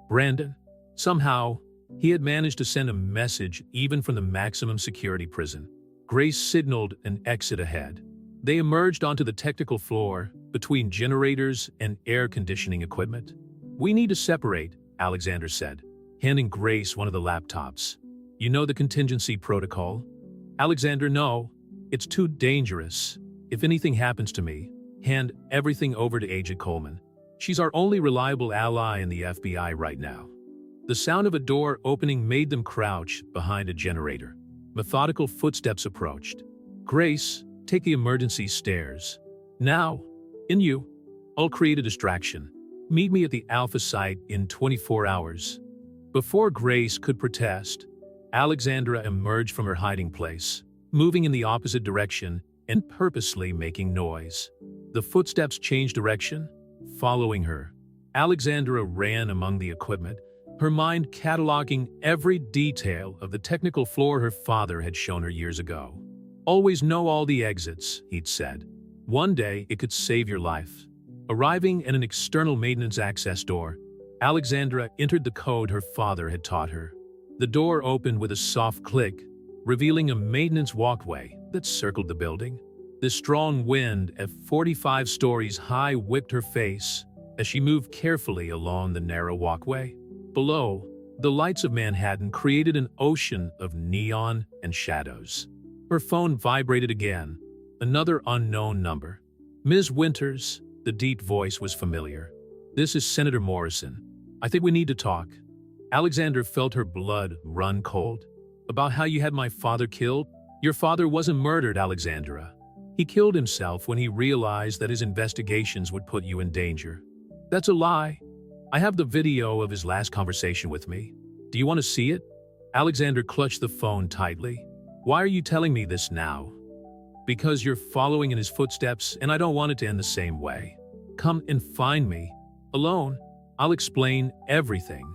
Brandon. Somehow, he had managed to send a message even from the maximum security prison. Grace signaled an exit ahead. They emerged onto the technical floor, between generators and air conditioning equipment. "We need to separate," Alexander said, handing Grace one of the laptops. "You know the contingency protocol?" "Alexander, no. It's too dangerous. If anything happens to me, hand everything over to Agent Coleman. She's our only reliable ally in the FBI right now." The sound of a door opening made them crouch behind a generator. Methodical footsteps approached. "Grace, take the emergency stairs. Now, in you. I'll create a distraction. Meet me at the Alpha site in 24 hours. Before Grace could protest, Alexandra emerged from her hiding place, moving in the opposite direction and purposely making noise. The footsteps changed direction, following her. Alexandra ran among the equipment, her mind cataloging every detail of the technical floor her father had shown her years ago. "Always know all the exits," he'd said. "One day it could save your life." Arriving at an external maintenance access door, Alexandra entered the code her father had taught her. The door opened with a soft click, revealing a maintenance walkway that circled the building. The strong wind at 45 stories high whipped her face as she moved carefully along the narrow walkway. Below, the lights of Manhattan created an ocean of neon and shadows. Her phone vibrated again, another unknown number. "Ms. Winters," the deep voice was familiar. "This is Senator Morrison. I think we need to talk." Alexander felt her blood run cold. "About how you had my father killed?" "Your father wasn't murdered, Alexandra. He killed himself when he realized that his investigations would put you in danger." "That's a lie. I have the video of his last conversation with me. Do you want to see it?" Alexander clutched the phone tightly. "Why are you telling me this now?" "Because you're following in his footsteps and I don't want it to end the same way. Come and find me. Alone. I'll explain everything."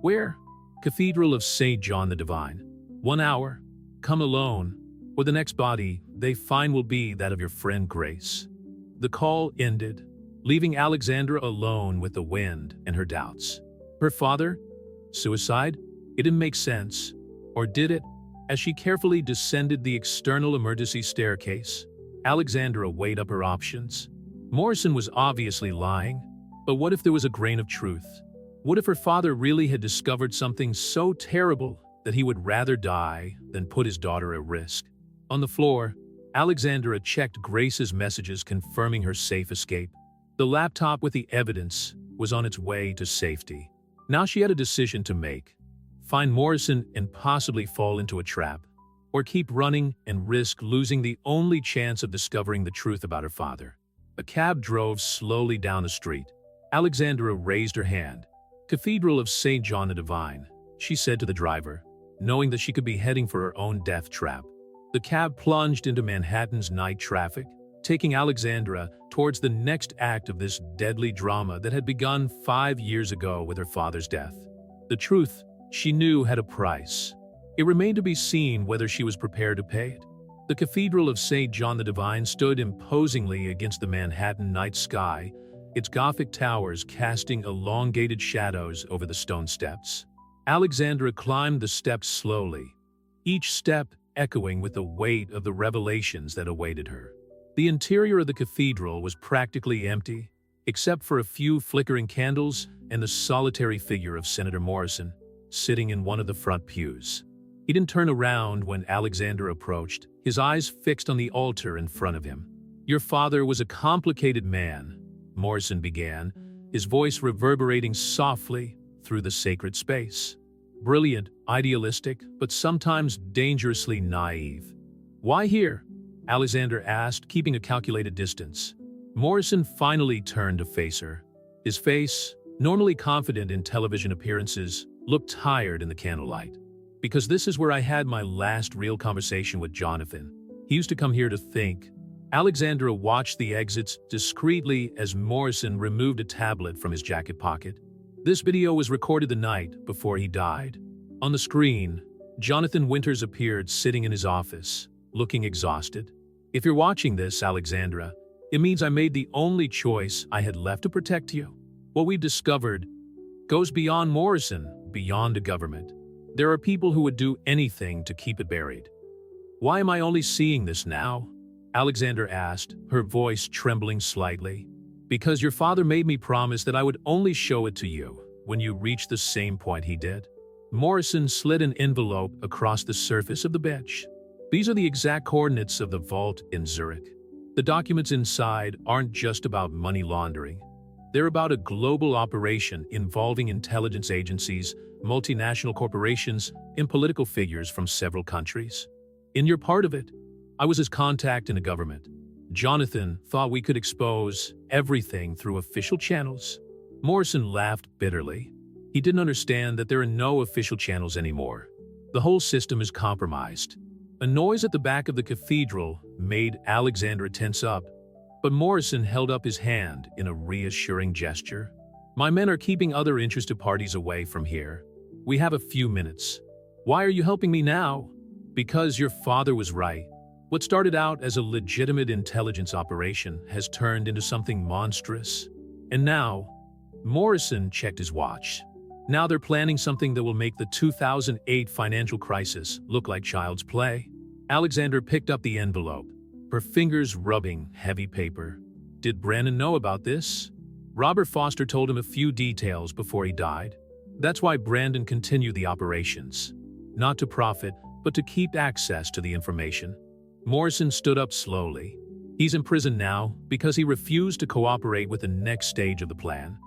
"Where?" "Cathedral of St. John the Divine. 1 hour. Come alone, or the next body they find will be that of your friend Grace." The call ended, leaving Alexandra alone with the wind and her doubts. Her father? Suicide? It didn't make sense. Or did it? As she carefully descended the external emergency staircase, Alexandra weighed up her options. Morrison was obviously lying, but what if there was a grain of truth? What if her father really had discovered something so terrible that he would rather die than put his daughter at risk? On the floor, Alexandra checked Grace's messages confirming her safe escape. The laptop with the evidence was on its way to safety. Now she had a decision to make: find Morrison and possibly fall into a trap, or keep running and risk losing the only chance of discovering the truth about her father. A cab drove slowly down the street. Alexandra raised her hand. "Cathedral of St. John the Divine," she said to the driver, knowing that she could be heading for her own death trap. The cab plunged into Manhattan's night traffic, taking Alexandra towards the next act of this deadly drama that had begun 5 years ago with her father's death. The truth, she knew, had a price. It remained to be seen whether she was prepared to pay it. The Cathedral of St. John the Divine stood imposingly against the Manhattan night sky, its Gothic towers casting elongated shadows over the stone steps. Alexandra climbed the steps slowly, each step echoing with the weight of the revelations that awaited her. The interior of the cathedral was practically empty, except for a few flickering candles and the solitary figure of Senator Morrison, sitting in one of the front pews. He didn't turn around when Alexander approached, his eyes fixed on the altar in front of him. "Your father was a complicated man," Morrison began, his voice reverberating softly through the sacred space. "Brilliant, idealistic, but sometimes dangerously naive." "Why here?" Alexander asked, keeping a calculated distance. Morrison finally turned to face her. His face, normally confident in television appearances, looked tired in the candlelight. "Because this is where I had my last real conversation with Jonathan. He used to come here to think." Alexandra watched the exits discreetly as Morrison removed a tablet from his jacket pocket. "This video was recorded the night before he died. On the screen, Jonathan Winters appeared sitting in his office, looking exhausted. If you're watching this, Alexandra, it means I made the only choice I had left to protect you. What we've discovered goes beyond Morrison, beyond a government. There are people who would do anything to keep it buried. Why am I only seeing this now? Alexandra asked, her voice trembling slightly. Because your father made me promise that I would only show it to you when you reached the same point he did. Morrison slid an envelope across the surface of the bench. These are the exact coordinates of the vault in Zurich. The documents inside aren't just about money laundering. They're about a global operation involving intelligence agencies, multinational corporations, and political figures from several countries. In your part of it, I was his contact in the government. Jonathan thought we could expose everything through official channels. Morrison laughed bitterly. He didn't understand that there are no official channels anymore. The whole system is compromised. A noise at the back of the cathedral made Alexandra tense up, but Morrison held up his hand in a reassuring gesture. My men are keeping other interested parties away from here. We have a few minutes. Why are you helping me now? Because your father was right. What started out as a legitimate intelligence operation has turned into something monstrous. And now, Morrison checked his watch. Now they're planning something that will make the 2008 financial crisis look like child's play. Alexandra picked up the envelope, her fingers rubbing heavy paper. Did Brandon know about this? Robert Foster told him a few details before he died. That's why Brandon continued the operations. Not to profit, but to keep access to the information. Morrison stood up slowly. He's in prison now because he refused to cooperate with the next stage of the plan.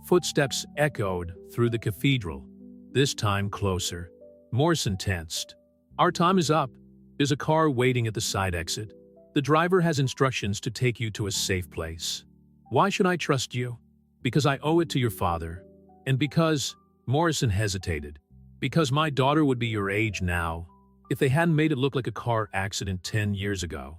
Footsteps echoed through the cathedral, this time closer. Morrison tensed. Our time is up. There's a car waiting at the side exit. The driver has instructions to take you to a safe place. Why should I trust you? Because I owe it to your father. And because, Morrison hesitated, because my daughter would be your age now, if they hadn't made it look like a car accident 10 years ago.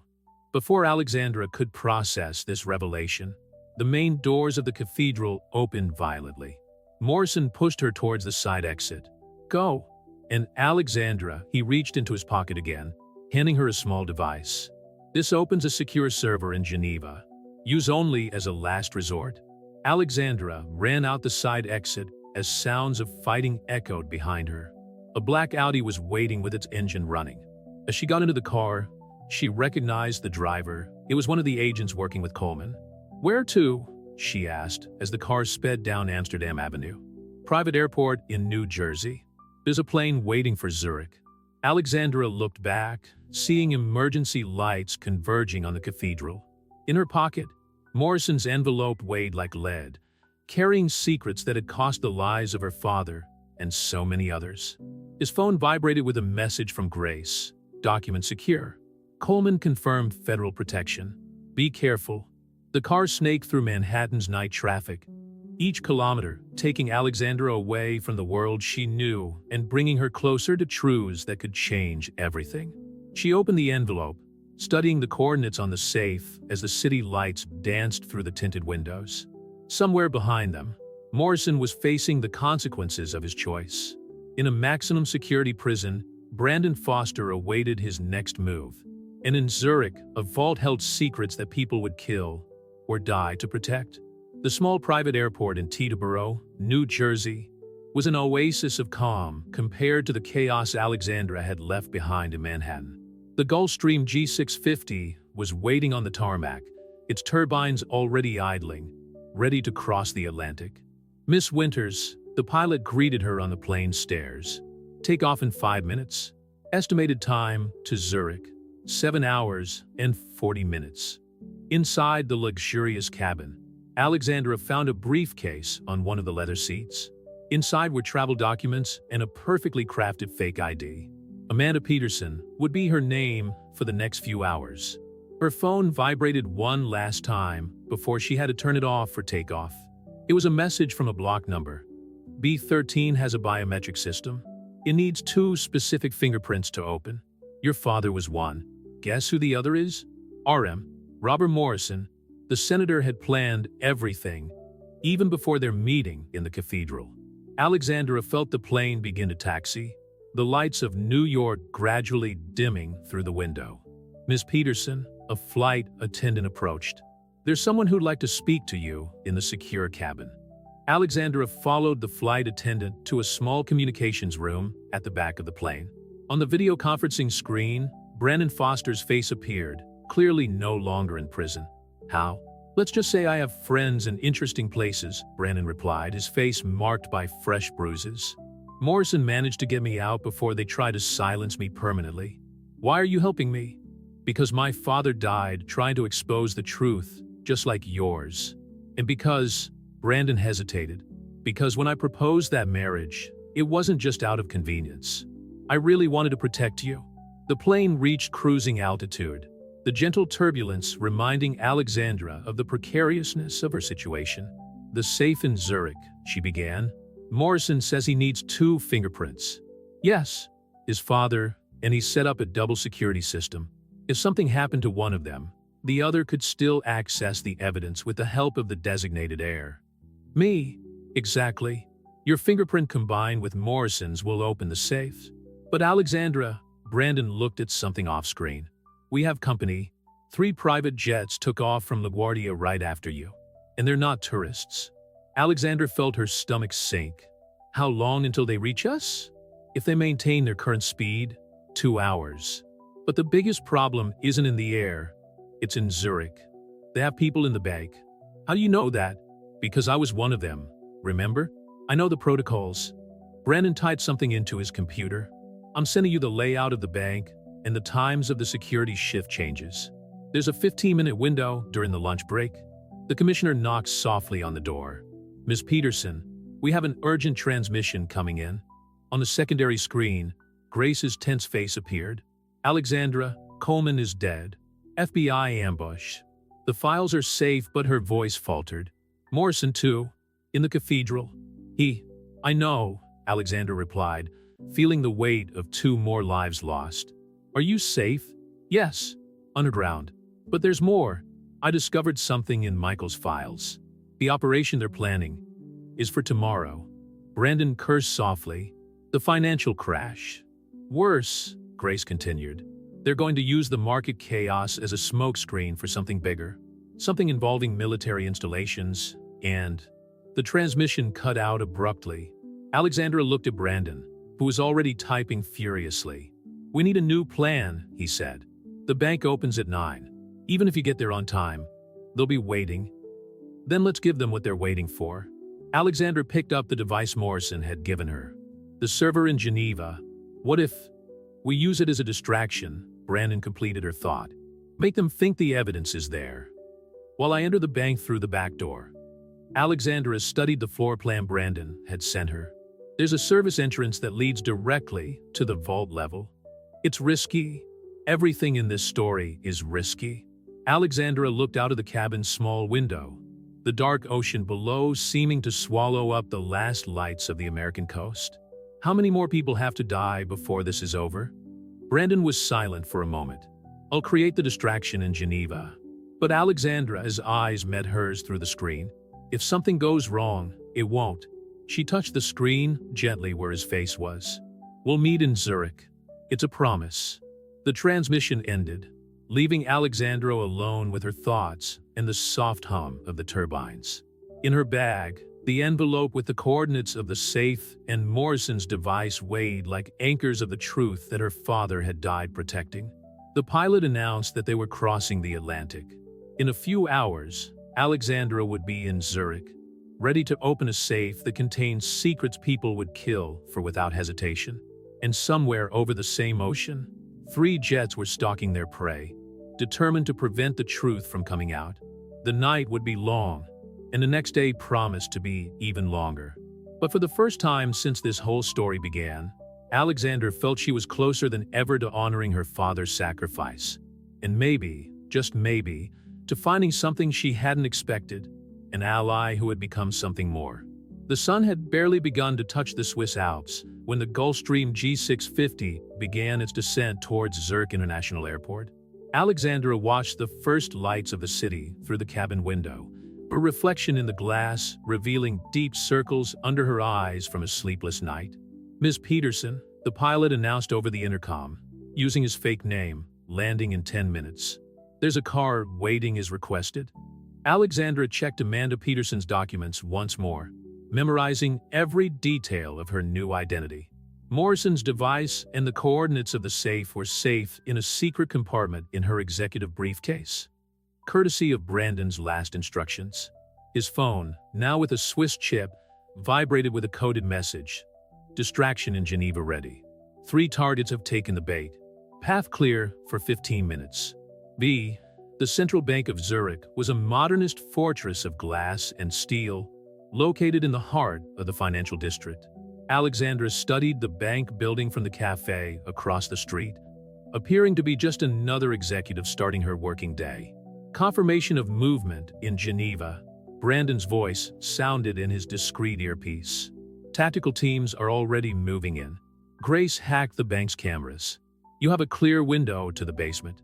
Before Alexandra could process this revelation, the main doors of the cathedral opened violently. Morrison pushed her towards the side exit. Go. And Alexandra, he reached into his pocket again, handing her a small device. This opens a secure server in Geneva. Use only as a last resort. Alexandra ran out the side exit as sounds of fighting echoed behind her. A black Audi was waiting with its engine running. As she got into the car, she recognized the driver. It was one of the agents working with Coleman. Where to? She asked as the car sped down Amsterdam Avenue. Private airport in New Jersey. There's a plane waiting for Zurich. Alexandra looked back, seeing emergency lights converging on the cathedral. In her pocket, Morrison's envelope weighed like lead, carrying secrets that had cost the lives of her father and so many others. His phone vibrated with a message from Grace. Document secure. Coleman confirmed federal protection. Be careful. The car snaked through Manhattan's night traffic, each kilometer taking Alexandra away from the world she knew and bringing her closer to truths that could change everything. She opened the envelope, studying the coordinates on the safe as the city lights danced through the tinted windows. Somewhere behind them, Morrison was facing the consequences of his choice. In a maximum security prison, Brandon Foster awaited his next move. And in Zurich, a vault held secrets that people would kill or die to protect. The small private airport in Teterboro, New Jersey, was an oasis of calm compared to the chaos Alexandra had left behind in Manhattan. The Gulfstream G650 was waiting on the tarmac, its turbines already idling, ready to cross the Atlantic. Miss Winters, the pilot, greeted her on the plane stairs. Take off in 5 minutes. Estimated time to Zurich, 7 hours and 40 minutes. Inside the luxurious cabin, Alexandra found a briefcase on one of the leather seats. Inside were travel documents and a perfectly crafted fake ID. Amanda Peterson would be her name for the next few hours. Her phone vibrated one last time before she had to turn it off for takeoff. It was a message from a block number. B13 has a biometric system. It needs 2 specific fingerprints to open. Your father was one. Guess who the other is? RM. Robert Morrison. The senator had planned everything, even before their meeting in the cathedral. Alexandra felt the plane begin to taxi. the lights of New York gradually dimming through the window. "Miss Peterson," a flight attendant approached. "There's someone who'd like to speak to you in the secure cabin." Alexandra followed the flight attendant to a small communications room at the back of the plane. On the video conferencing screen, Brandon Foster's face appeared, clearly no longer in prison. "How?" "Let's just say I have friends in interesting places," Brandon replied, his face marked by fresh bruises. "Morrison managed to get me out before they tried to silence me permanently." "Why are you helping me?" "Because my father died trying to expose the truth, just like yours. And because," Brandon hesitated, "because when I proposed that marriage, it wasn't just out of convenience. I really wanted to protect you." The plane reached cruising altitude, the gentle turbulence reminding Alexandra of the precariousness of her situation. "The safe in Zurich," she began. "Morrison says he needs 2 fingerprints." "Yes, his father, and he set up a double security system. If something happened to one of them, the other could still access the evidence with the help of the designated heir." "Me?" "Exactly. Your fingerprint combined with Morrison's will open the safe." "But Alexandra," Brandon looked at something off-screen. "We have company. 3 private jets took off from LaGuardia right after you. And they're not tourists." Alexandra felt her stomach sink. "How long until they reach us?" "If they maintain their current speed, 2 hours. But the biggest problem isn't in the air. It's in Zurich. They have people in the bank." "How do you know that?" "Because I was one of them. Remember? I know the protocols." Brandon typed something into his computer. "I'm sending you the layout of the bank and the times of the security shift changes. There's a 15-minute window during the lunch break." The commissioner knocked softly on the door. "Miss Peterson, we have an urgent transmission coming in." On the secondary screen, Grace's tense face appeared. "Alexandra, Coleman is dead. FBI ambush. The files are safe," but her voice faltered. "Morrison too. In the cathedral." I know," Alexandra replied, feeling the weight of 2 more lives lost. "Are you safe?" "Yes. Underground. But there's more. I discovered something in Michael's files. The operation they're planning is for tomorrow." Brandon cursed softly. "The financial crash." "Worse," Grace continued. "They're going to use the market chaos as a smokescreen for something bigger. Something involving military installations, and..." The transmission cut out abruptly. Alexandra looked at Brandon, who was already typing furiously. "We need a new plan," he said. "The bank opens at 9. Even if you get there on time, they'll be waiting. Then let's give them what they're waiting for." Alexandra picked up the device Morrison had given her. "The server in Geneva. What if we use it as a distraction?" Brandon completed her thought. "Make them think the evidence is there, while I enter the bank through the back door." Alexandra studied the floor plan Brandon had sent her. "There's a service entrance that leads directly to the vault level. It's risky. Everything in this story is risky." Alexandra looked out of the cabin's small window, the dark ocean below seeming to swallow up the last lights of the American coast. "How many more people have to die before this is over?" Brandon was silent for a moment. "I'll create the distraction in Geneva." But Alexandra's eyes met hers through the screen. "If something goes wrong, it won't." She touched the screen gently where his face was. "We'll meet in Zurich. It's a promise." The transmission ended, leaving Alexandra alone with her thoughts and the soft hum of the turbines. In her bag, the envelope with the coordinates of the safe and Morrison's device weighed like anchors of the truth that her father had died protecting. The pilot announced that they were crossing the Atlantic. In a few hours, Alexandra would be in Zurich, ready to open a safe that contained secrets people would kill for without hesitation. And somewhere over the same ocean, 3 jets were stalking their prey, determined to prevent the truth from coming out. The night would be long, and the next day promised to be even longer. But for the first time since this whole story began, Alexandra felt she was closer than ever to honoring her father's sacrifice. And maybe, just maybe, to finding something she hadn't expected, an ally who had become something more. The sun had barely begun to touch the Swiss Alps when the Gulfstream G650 began its descent towards Zurich International Airport. Alexandra watched the first lights of the city through the cabin window, her reflection in the glass revealing deep circles under her eyes from a sleepless night. "Miss Peterson," The pilot announced over the intercom, using his fake name, landing in 10 minutes. There's a car waiting as requested. Alexandra checked Amanda Peterson's documents once more, memorizing every detail of her new identity. Morrison's device and the coordinates of the safe were safe in a secret compartment in her executive briefcase, courtesy of Brandon's last instructions. His phone, now with a Swiss chip, vibrated with a coded message. Distraction in Geneva ready. 3 targets have taken the bait. Path clear for 15 minutes. B. The Central Bank of Zurich was a modernist fortress of glass and steel, located in the heart of the financial district. Alexandra studied the bank building from the cafe across the street, appearing to be just another executive starting her working day. Confirmation of movement in Geneva. Brandon's voice sounded in his discreet earpiece. Tactical teams are already moving in. Grace hacked the bank's cameras. You have a clear window to the basement.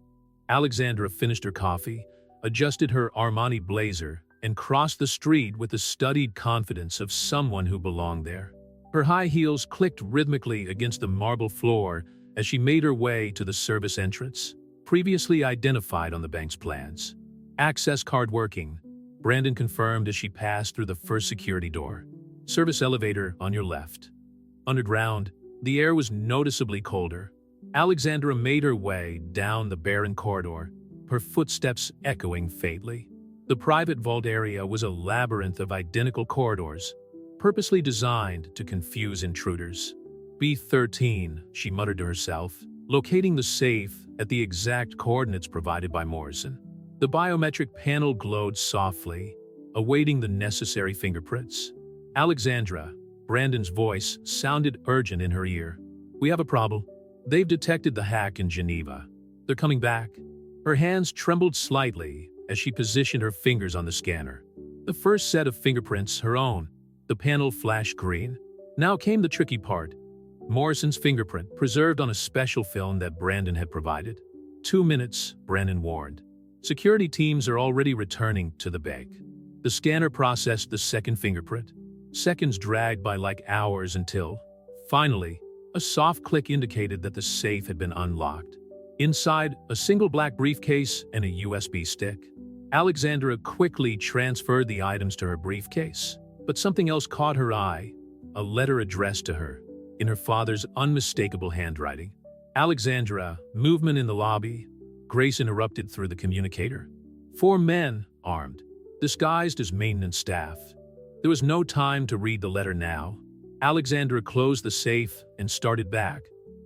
Alexandra finished her coffee, adjusted her Armani blazer, and crossed the street with the studied confidence of someone who belonged there. Her high heels clicked rhythmically against the marble floor as she made her way to the service entrance, previously identified on the bank's plans. Access card working, Brandon confirmed as she passed through the first security door. Service elevator on your left. Underground, the air was noticeably colder. Alexandra made her way down the barren corridor, her footsteps echoing faintly. The private vault area was a labyrinth of identical corridors, purposely designed to confuse intruders. B13, she muttered to herself, locating the safe at the exact coordinates provided by Morrison. The biometric panel glowed softly, awaiting the necessary fingerprints. Alexandra, Brandon's voice sounded urgent in her ear. We have a problem. They've detected the hack in Geneva. They're coming back. Her hands trembled slightly as she positioned her fingers on the scanner. The first set of fingerprints, her own. The panel flashed green. Now came the tricky part. Morrison's fingerprint, preserved on a special film that Brandon had provided. 2 minutes, Brandon warned. Security teams are already returning to the bank. The scanner processed the second fingerprint. Seconds dragged by like hours until, finally, a soft click indicated that the safe had been unlocked. Inside, a single black briefcase and a USB stick. Alexandra quickly transferred the items to her briefcase. But something else caught her eye, a letter addressed to her, in her father's unmistakable handwriting. Alexandra, movement in the lobby. Grace interrupted through the communicator. 4 men, armed, disguised as maintenance staff. There was no time to read the letter now. Alexandra closed the safe and started back,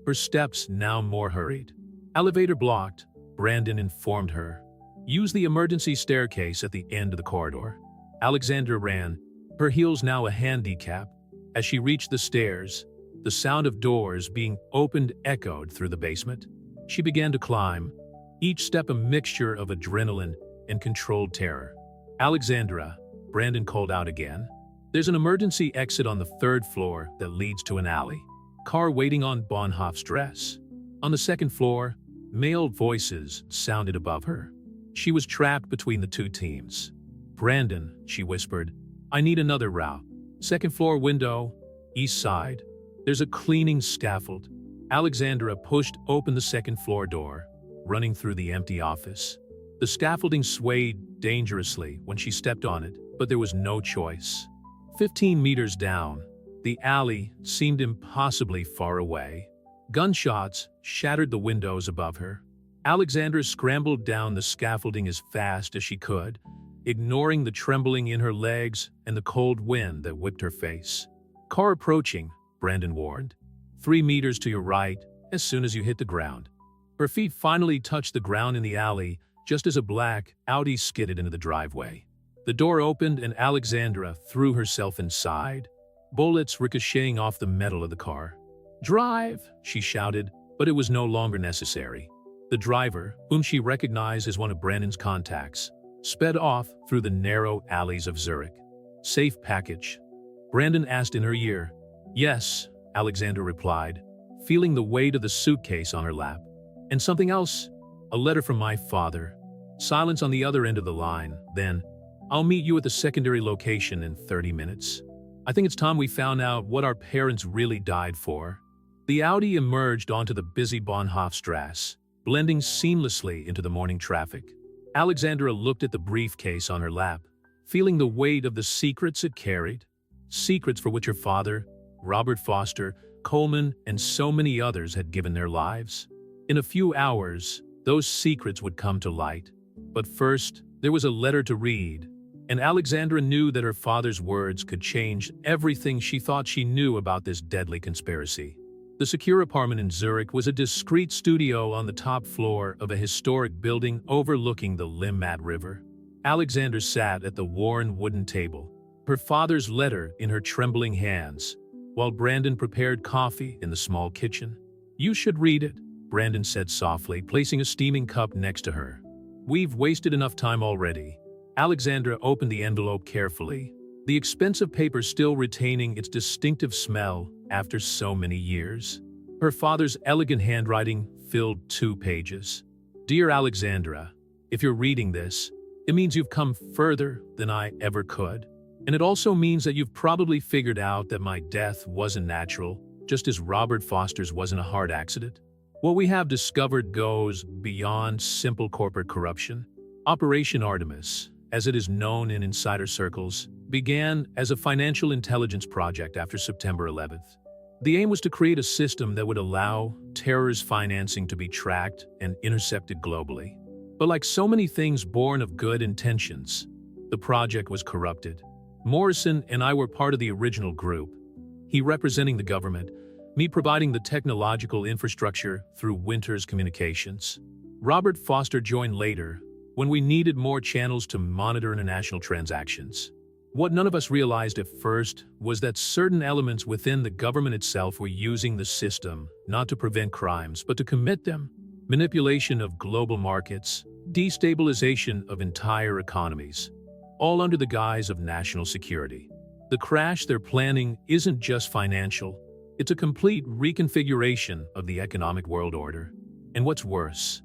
her steps now more hurried. Elevator blocked, Brandon informed her. Use the emergency staircase at the end of the corridor. Alexandra ran, her heels now a handicap. As she reached the stairs, the sound of doors being opened echoed through the basement. She began to climb, each step a mixture of adrenaline and controlled terror. Alexandra, Brandon called out again. There's an emergency exit on the 3rd floor that leads to an alley. Car waiting on Bonhoeff's dress. On the 2nd floor, male voices sounded above her. She was trapped between the 2 teams. Brandon, she whispered, I need another route. 2nd floor window, east side. There's a cleaning scaffold. Alexandra pushed open the 2nd floor door, running through the empty office. The scaffolding swayed dangerously when she stepped on it, but there was no choice. 15 meters down, the alley seemed impossibly far away. Gunshots shattered the windows above her. Alexandra scrambled down the scaffolding as fast as she could, ignoring the trembling in her legs and the cold wind that whipped her face. Car approaching, Brandon warned. 3 meters to your right, as soon as you hit the ground. Her feet finally touched the ground in the alley, just as a black Audi skidded into the driveway. The door opened and Alexandra threw herself inside, bullets ricocheting off the metal of the car. Drive, she shouted, but it was no longer necessary. The driver, whom she recognized as one of Brandon's contacts, sped off through the narrow alleys of Zurich. Safe package? Brandon asked in her ear. Yes, Alexandra replied, feeling the weight of the suitcase on her lap. And something else? A letter from my father. Silence on the other end of the line. Then, I'll meet you at the secondary location in 30 minutes. I think it's time we found out what our parents really died for. The Audi emerged onto the busy Bahnhofstrasse, blending seamlessly into the morning traffic. Alexandra looked at the briefcase on her lap, feeling the weight of the secrets it carried. Secrets for which her father, Robert Foster, Coleman, and so many others had given their lives. In a few hours, those secrets would come to light. But first, there was a letter to read, and Alexandra knew that her father's words could change everything she thought she knew about this deadly conspiracy. The secure apartment in Zurich was a discreet studio on the top floor of a historic building overlooking the Limmat River. Alexandra sat at the worn wooden table, her father's letter in her trembling hands, while Brandon prepared coffee in the small kitchen. "You should read it," Brandon said softly, placing a steaming cup next to her. "We've wasted enough time already." Alexandra opened the envelope carefully, the expensive paper still retaining its distinctive smell after so many years. Her father's elegant handwriting filled 2 pages. "Dear Alexandra, if you're reading this, it means you've come further than I ever could. And it also means that you've probably figured out that my death wasn't natural, just as Robert Foster's wasn't a hard accident. What we have discovered goes beyond simple corporate corruption. Operation Artemis, as it is known in insider circles, began as a financial intelligence project after September 11th. The aim was to create a system that would allow terrorist financing to be tracked and intercepted globally. But like so many things born of good intentions, the project was corrupted. Morrison and I were part of the original group, he representing the government, me providing the technological infrastructure through Winter's communications. Robert Foster joined later, when we needed more channels to monitor international transactions. What none of us realized at first was that certain elements within the government itself were using the system not to prevent crimes, but to commit them. Manipulation of global markets, destabilization of entire economies, all under the guise of national security. The crash they're planning isn't just financial, it's a complete reconfiguration of the economic world order. And what's worse,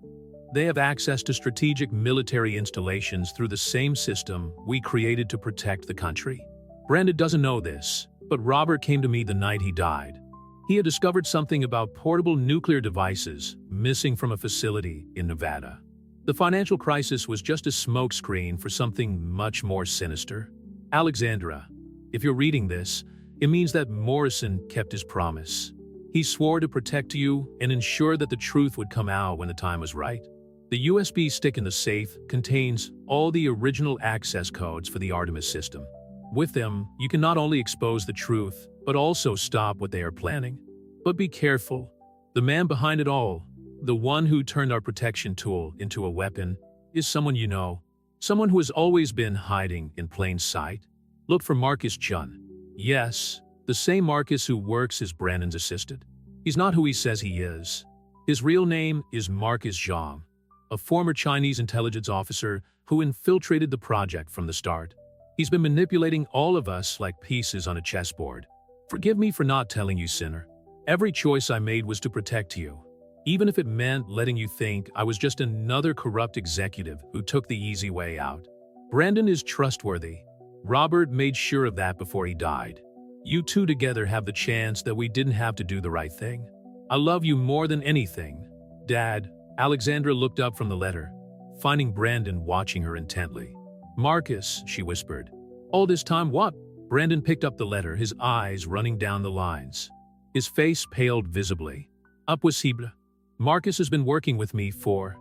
they have access to strategic military installations through the same system we created to protect the country. Brandon doesn't know this, but Robert came to me the night he died. He had discovered something about portable nuclear devices missing from a facility in Nevada. The financial crisis was just a smokescreen for something much more sinister. Alexandra, if you're reading this, it means that Morrison kept his promise. He swore to protect you and ensure that the truth would come out when the time was right. The USB stick in the safe contains all the original access codes for the Artemis system. With them, you can not only expose the truth, but also stop what they are planning. But be careful. The man behind it all, the one who turned our protection tool into a weapon, is someone you know, someone who has always been hiding in plain sight. Look for Marcus Chun. Yes, the same Marcus who works as Brandon's assistant. He's not who he says he is. His real name is Marcus Zhang, a former Chinese intelligence officer who infiltrated the project from the start. He's been manipulating all of us like pieces on a chessboard. Forgive me for not telling you, sinner. Every choice I made was to protect you, even if it meant letting you think I was just another corrupt executive who took the easy way out. Brandon is trustworthy. Robert made sure of that before he died. You two together have the chance that we didn't have to do the right thing. I love you more than anything, Dad. Alexandra looked up from the letter, finding Brandon watching her intently. Marcus, she whispered. All this time what? Brandon picked up the letter, his eyes running down the lines. His face paled visibly. Impossible. Marcus has been working with me for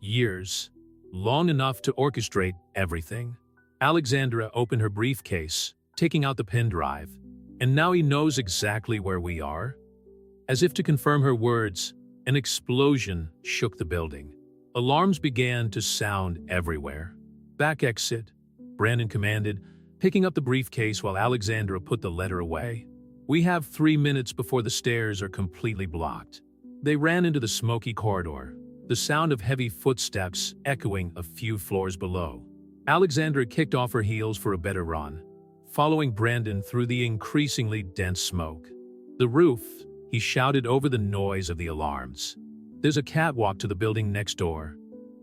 years, long enough to orchestrate everything. Alexandra opened her briefcase, taking out the pen drive. And now he knows exactly where we are? As if to confirm her words, an explosion shook the building. Alarms began to sound everywhere. Back exit, Brandon commanded, picking up the briefcase while Alexandra put the letter away. We have 3 minutes before the stairs are completely blocked. They ran into the smoky corridor, the sound of heavy footsteps echoing a few floors below. Alexandra kicked off her heels for a better run, following Brandon through the increasingly dense smoke. The roof, he shouted over the noise of the alarms. There's a catwalk to the building next door.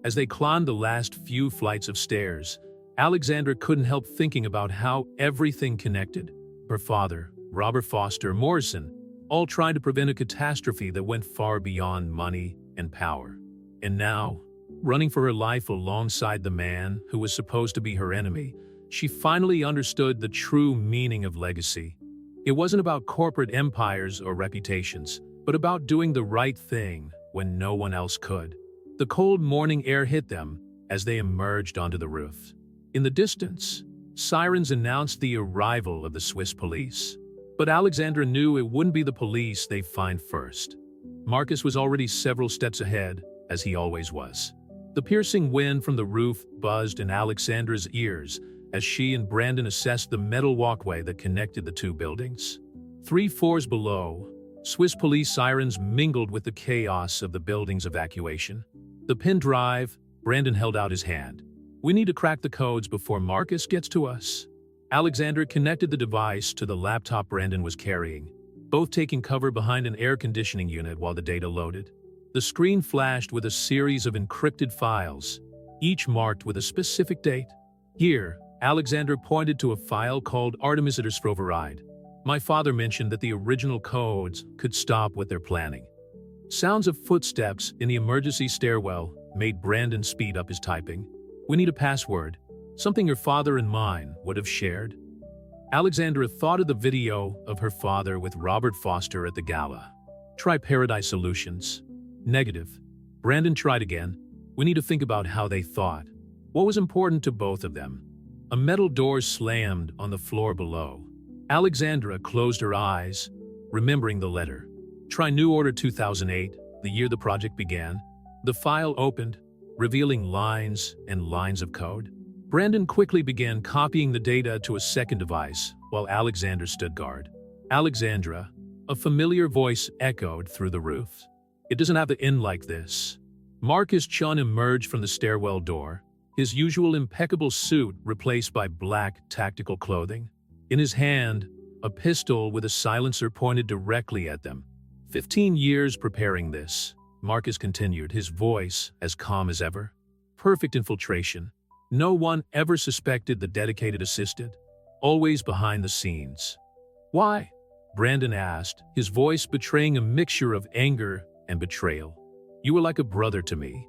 As they climbed the last few flights of stairs, Alexandra couldn't help thinking about how everything connected. Her father, Robert Foster Morrison, all trying to prevent a catastrophe that went far beyond money and power. And now, running for her life alongside the man who was supposed to be her enemy, she finally understood the true meaning of legacy. It wasn't about corporate empires or reputations, but about doing the right thing when no one else could. The cold morning air hit them as they emerged onto the roof. In the distance, sirens announced the arrival of the Swiss police. But Alexandra knew it wouldn't be the police they'd find first. Marcus was already several steps ahead, as he always was. The piercing wind from the roof buzzed in Alexandra's ears as she and Brandon assessed the metal walkway that connected the two buildings. 3 floors below, Swiss police sirens mingled with the chaos of the building's evacuation. The pin drive, Brandon held out his hand. "We need to crack the codes before Marcus gets to us." Alexandra connected the device to the laptop Brandon was carrying, both taking cover behind an air conditioning unit while the data loaded. The screen flashed with a series of encrypted files, each marked with a specific date. Here, Alexandra pointed to a file called Artemisiter's Override. "My father mentioned that the original codes could stop what they're planning." Sounds of footsteps in the emergency stairwell made Brandon speed up his typing. "We need a password, something your father and mine would have shared." Alexandra thought of the video of her father with Robert Foster at the gala. "Try Paradise Solutions." Negative. Brandon tried again. "We need to think about how they thought. What was important to both of them?" A metal door slammed on the floor below. Alexandra closed her eyes, remembering the letter. "Try New Order 2008, the year the project began." The file opened, revealing lines and lines of code. Brandon quickly began copying the data to a second device, while Alexandra stood guard. "Alexandra," a familiar voice echoed through the roof. "It doesn't have to end like this." Marcus Chun emerged from the stairwell door, his usual impeccable suit replaced by black tactical clothing. In his hand, a pistol with a silencer pointed directly at them. 15 years preparing this," Marcus continued, his voice as calm as ever. "Perfect infiltration. No one ever suspected the dedicated assistant, always behind the scenes." "Why?" Brandon asked, his voice betraying a mixture of anger and betrayal. "You were like a brother to me."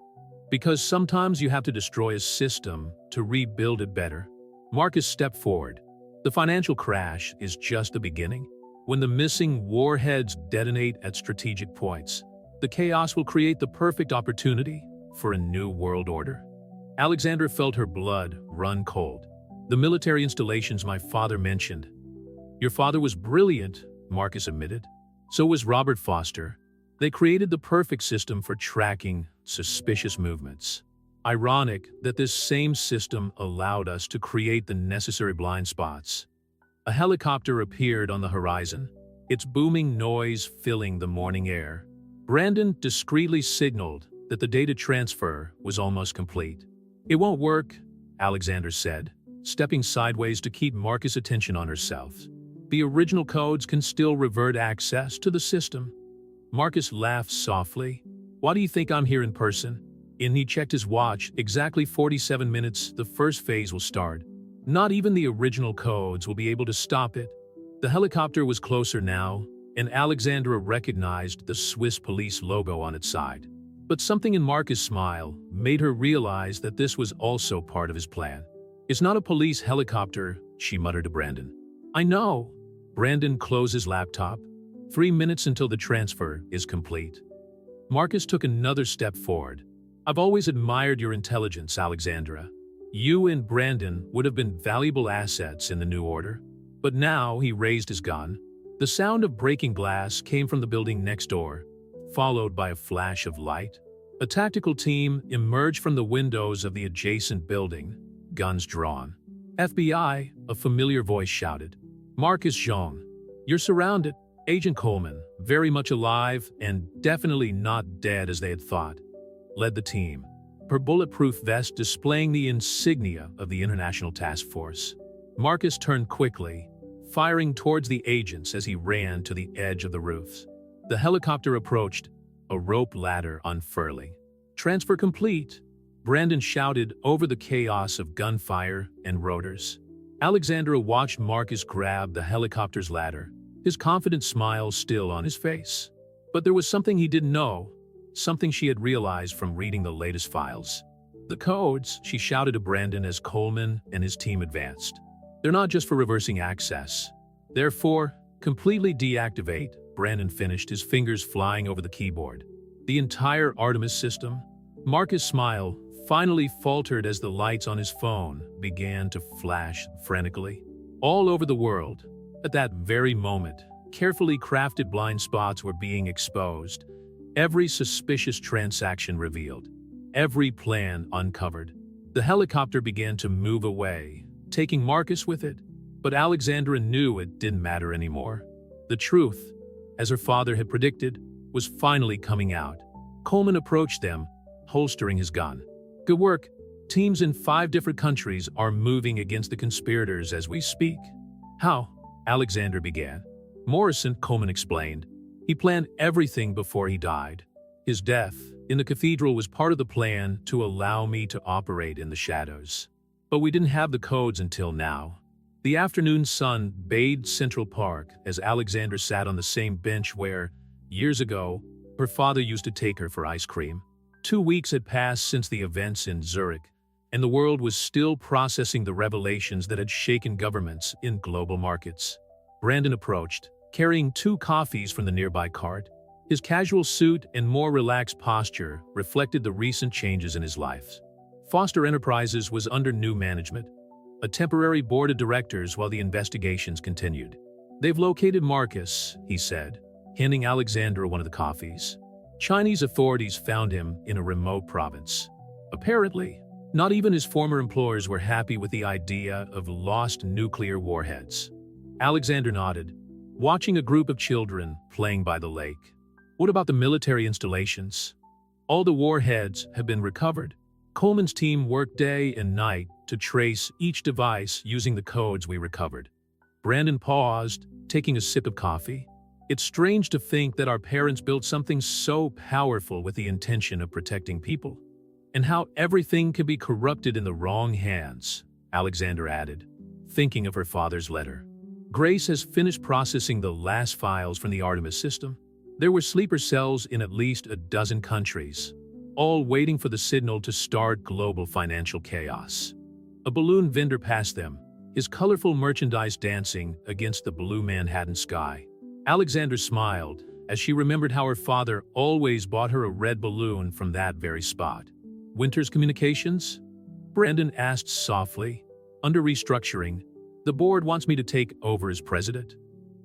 "Because sometimes you have to destroy a system to rebuild it better." Marcus stepped forward. "The financial crash is just the beginning. When the missing warheads detonate at strategic points, the chaos will create the perfect opportunity for a new world order." Alexandra felt her blood run cold. "The military installations my father mentioned." "Your father was brilliant," Marcus admitted. "So was Robert Foster. They created the perfect system for tracking suspicious movements. Ironic that this same system allowed us to create the necessary blind spots." A helicopter appeared on the horizon, its booming noise filling the morning air. Brandon discreetly signaled that the data transfer was almost complete. "It won't work," Alexandra said, stepping sideways to keep Marcus' attention on herself. "The original codes can still revert access to the system." Marcus laughed softly. "Why do you think I'm here in person?" And he checked his watch. "Exactly 47 minutes, the first phase will start. Not even the original codes will be able to stop it." The helicopter was closer now, and Alexandra recognized the Swiss police logo on its side. But something in Marcus' smile made her realize that this was also part of his plan. "It's not a police helicopter," she muttered to Brandon. "I know." Brandon closed his laptop. 3 minutes until the transfer is complete." Marcus took another step forward. "I've always admired your intelligence, Alexandra. You and Brandon would have been valuable assets in the new order." But now he raised his gun. The sound of breaking glass came from the building next door, followed by a flash of light. A tactical team emerged from the windows of the adjacent building, guns drawn. "FBI," a familiar voice shouted. "Marcus Jean, you're surrounded." Agent Coleman, very much alive and definitely not dead as they had thought, led the team, her bulletproof vest displaying the insignia of the International Task Force. Marcus turned quickly, firing towards the agents as he ran to the edge of the roofs. The helicopter approached, a rope ladder unfurling. "Transfer complete," Brandon shouted over the chaos of gunfire and rotors. Alexandra watched Marcus grab the helicopter's ladder, his confident smile still on his face. But there was something he didn't know, something she had realized from reading the latest files. The codes, she shouted to Brandon as Coleman and his team advanced. They're not just for reversing access. They're for completely deactivate, Brandon finished, his fingers flying over the keyboard. The entire Artemis system? Marcus' smile finally faltered as the lights on his phone began to flash frantically. All over the world, at that very moment, carefully crafted blind spots were being exposed, every suspicious transaction revealed, every plan uncovered. The helicopter began to move away, taking Marcus with it, but Alexandra knew it didn't matter anymore. The truth, as her father had predicted, was finally coming out. Coleman approached them, holstering his gun. Good work. Teams in 5 different countries are moving against the conspirators as we speak. How? Alexander began. Morrison, Coleman explained. He planned everything before he died. His death in the cathedral was part of the plan to allow me to operate in the shadows. But we didn't have the codes until now. The afternoon sun bathed Central Park as Alexander sat on the same bench where, years ago, her father used to take her for ice cream. 2 weeks had passed since the events in Zurich, and the world was still processing the revelations that had shaken governments in global markets. Brandon approached, carrying 2 coffees from the nearby cart. His casual suit and more relaxed posture reflected the recent changes in his life. Foster Enterprises was under new management, a temporary board of directors while the investigations continued. They've located Marcus, he said, handing Alexandra one of the coffees. Chinese authorities found him in a remote province. Apparently, not even his former employers were happy with the idea of lost nuclear warheads. Alexander nodded, watching a group of children playing by the lake. What about the military installations? All the warheads have been recovered. Coleman's team worked day and night to trace each device using the codes we recovered. Brandon paused, taking a sip of coffee. It's strange to think that our parents built something so powerful with the intention of protecting people, and how everything can be corrupted in the wrong hands, Alexander added, thinking of her father's letter. Grace has finished processing the last files from the Artemis system. There were sleeper cells in at least a dozen countries, all waiting for the signal to start global financial chaos. A balloon vendor passed them, his colorful merchandise dancing against the blue Manhattan sky. Alexander smiled as she remembered how her father always bought her a red balloon from that very spot. Winters Communications? Brandon asked softly. Under restructuring, the board wants me to take over as president.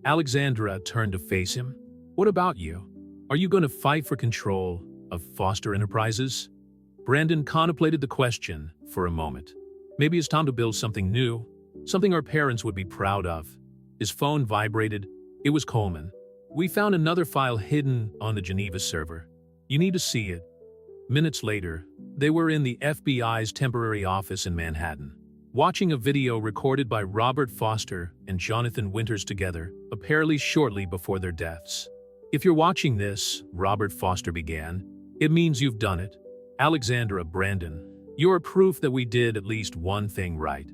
Alexandra turned to face him. What about you? Are you going to fight for control of Foster Enterprises? Brandon contemplated the question for a moment. Maybe it's time to build something new, something our parents would be proud of. His phone vibrated. It was Coleman. We found another file hidden on the Geneva server. You need to see it. Minutes later, they were in the FBI's temporary office in Manhattan, watching a video recorded by Robert Foster and Jonathan Winters together, apparently shortly before their deaths. If you're watching this, Robert Foster began, it means you've done it. Alexandra, Brandon, you're proof that we did at least one thing right.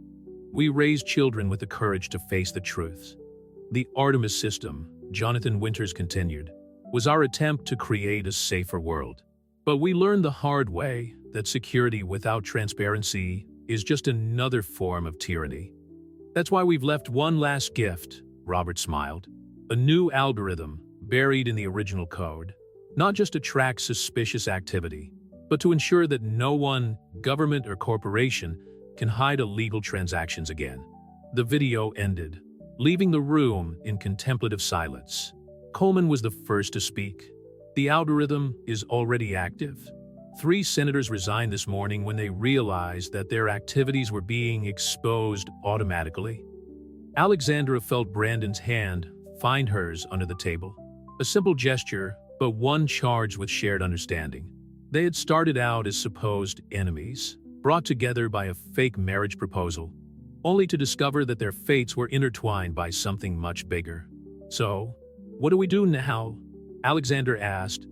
We raised children with the courage to face the truth. The Artemis system, Jonathan Winters continued, was our attempt to create a safer world. But we learned the hard way that security without transparency is just another form of tyranny. That's why we've left one last gift, Robert smiled. A new algorithm buried in the original code, not just to track suspicious activity, but to ensure that no one, government or corporation, can hide illegal transactions again. The video ended, leaving the room in contemplative silence. Coleman was the first to speak. The algorithm is already active. 3 senators resigned this morning when they realized that their activities were being exposed automatically. Alexandra felt Brandon's hand find hers under the table. A simple gesture, but one charged with shared understanding. They had started out as supposed enemies, brought together by a fake marriage proposal, only to discover that their fates were intertwined by something much bigger. So, what do we do now? Alexander asked,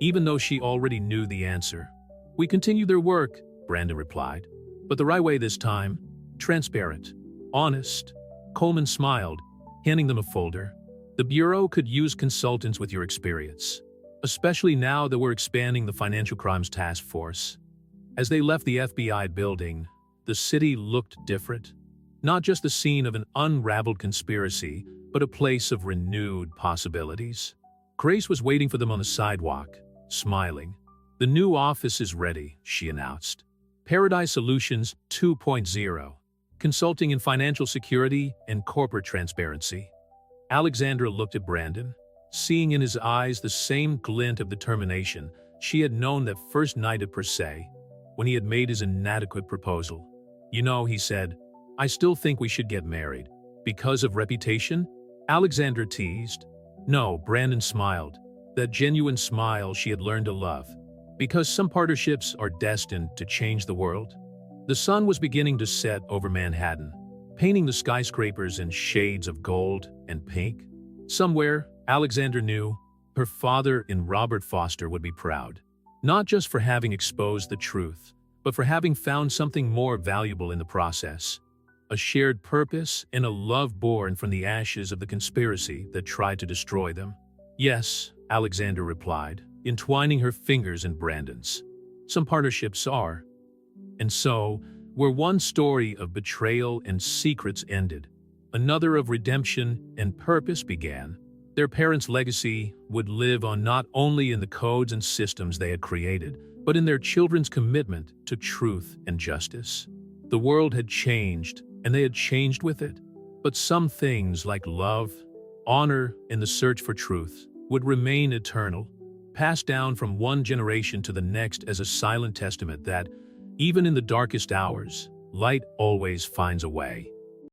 even though she already knew the answer. We continue their work, Brandon replied, but the right way this time, transparent, honest. Coleman smiled, handing them a folder. The Bureau could use consultants with your experience, especially now that we're expanding the Financial Crimes Task Force. As they left the FBI building, the city looked different. Not just the scene of an unraveled conspiracy, but a place of renewed possibilities. Grace was waiting for them on the sidewalk, smiling. "The new office is ready," she announced. "Paradise Solutions 2.0, consulting in financial security and corporate transparency." Alexandra looked at Brandon, seeing in his eyes the same glint of determination she had known that first night at Per Se, when he had made his inadequate proposal. "You know," he said, "I still think we should get married." "Because of reputation?" Alexandra teased. No, Brandon smiled, that genuine smile she had learned to love. "Because some partnerships are destined to change the world." The sun was beginning to set over Manhattan, painting the skyscrapers in shades of gold and pink. Somewhere, Alexandra knew, her father in Robert Foster would be proud. Not just for having exposed the truth, but for having found something more valuable in the process. A shared purpose and a love born from the ashes of the conspiracy that tried to destroy them. "Yes," Alexandra replied, entwining her fingers in Brandon's. "Some partnerships are." And so, where one story of betrayal and secrets ended, another of redemption and purpose began. Their parents' legacy would live on not only in the codes and systems they had created, but in their children's commitment to truth and justice. The world had changed, and they had changed with it. But some things like love, honor, and the search for truth would remain eternal, passed down from one generation to the next as a silent testament that, even in the darkest hours, light always finds a way.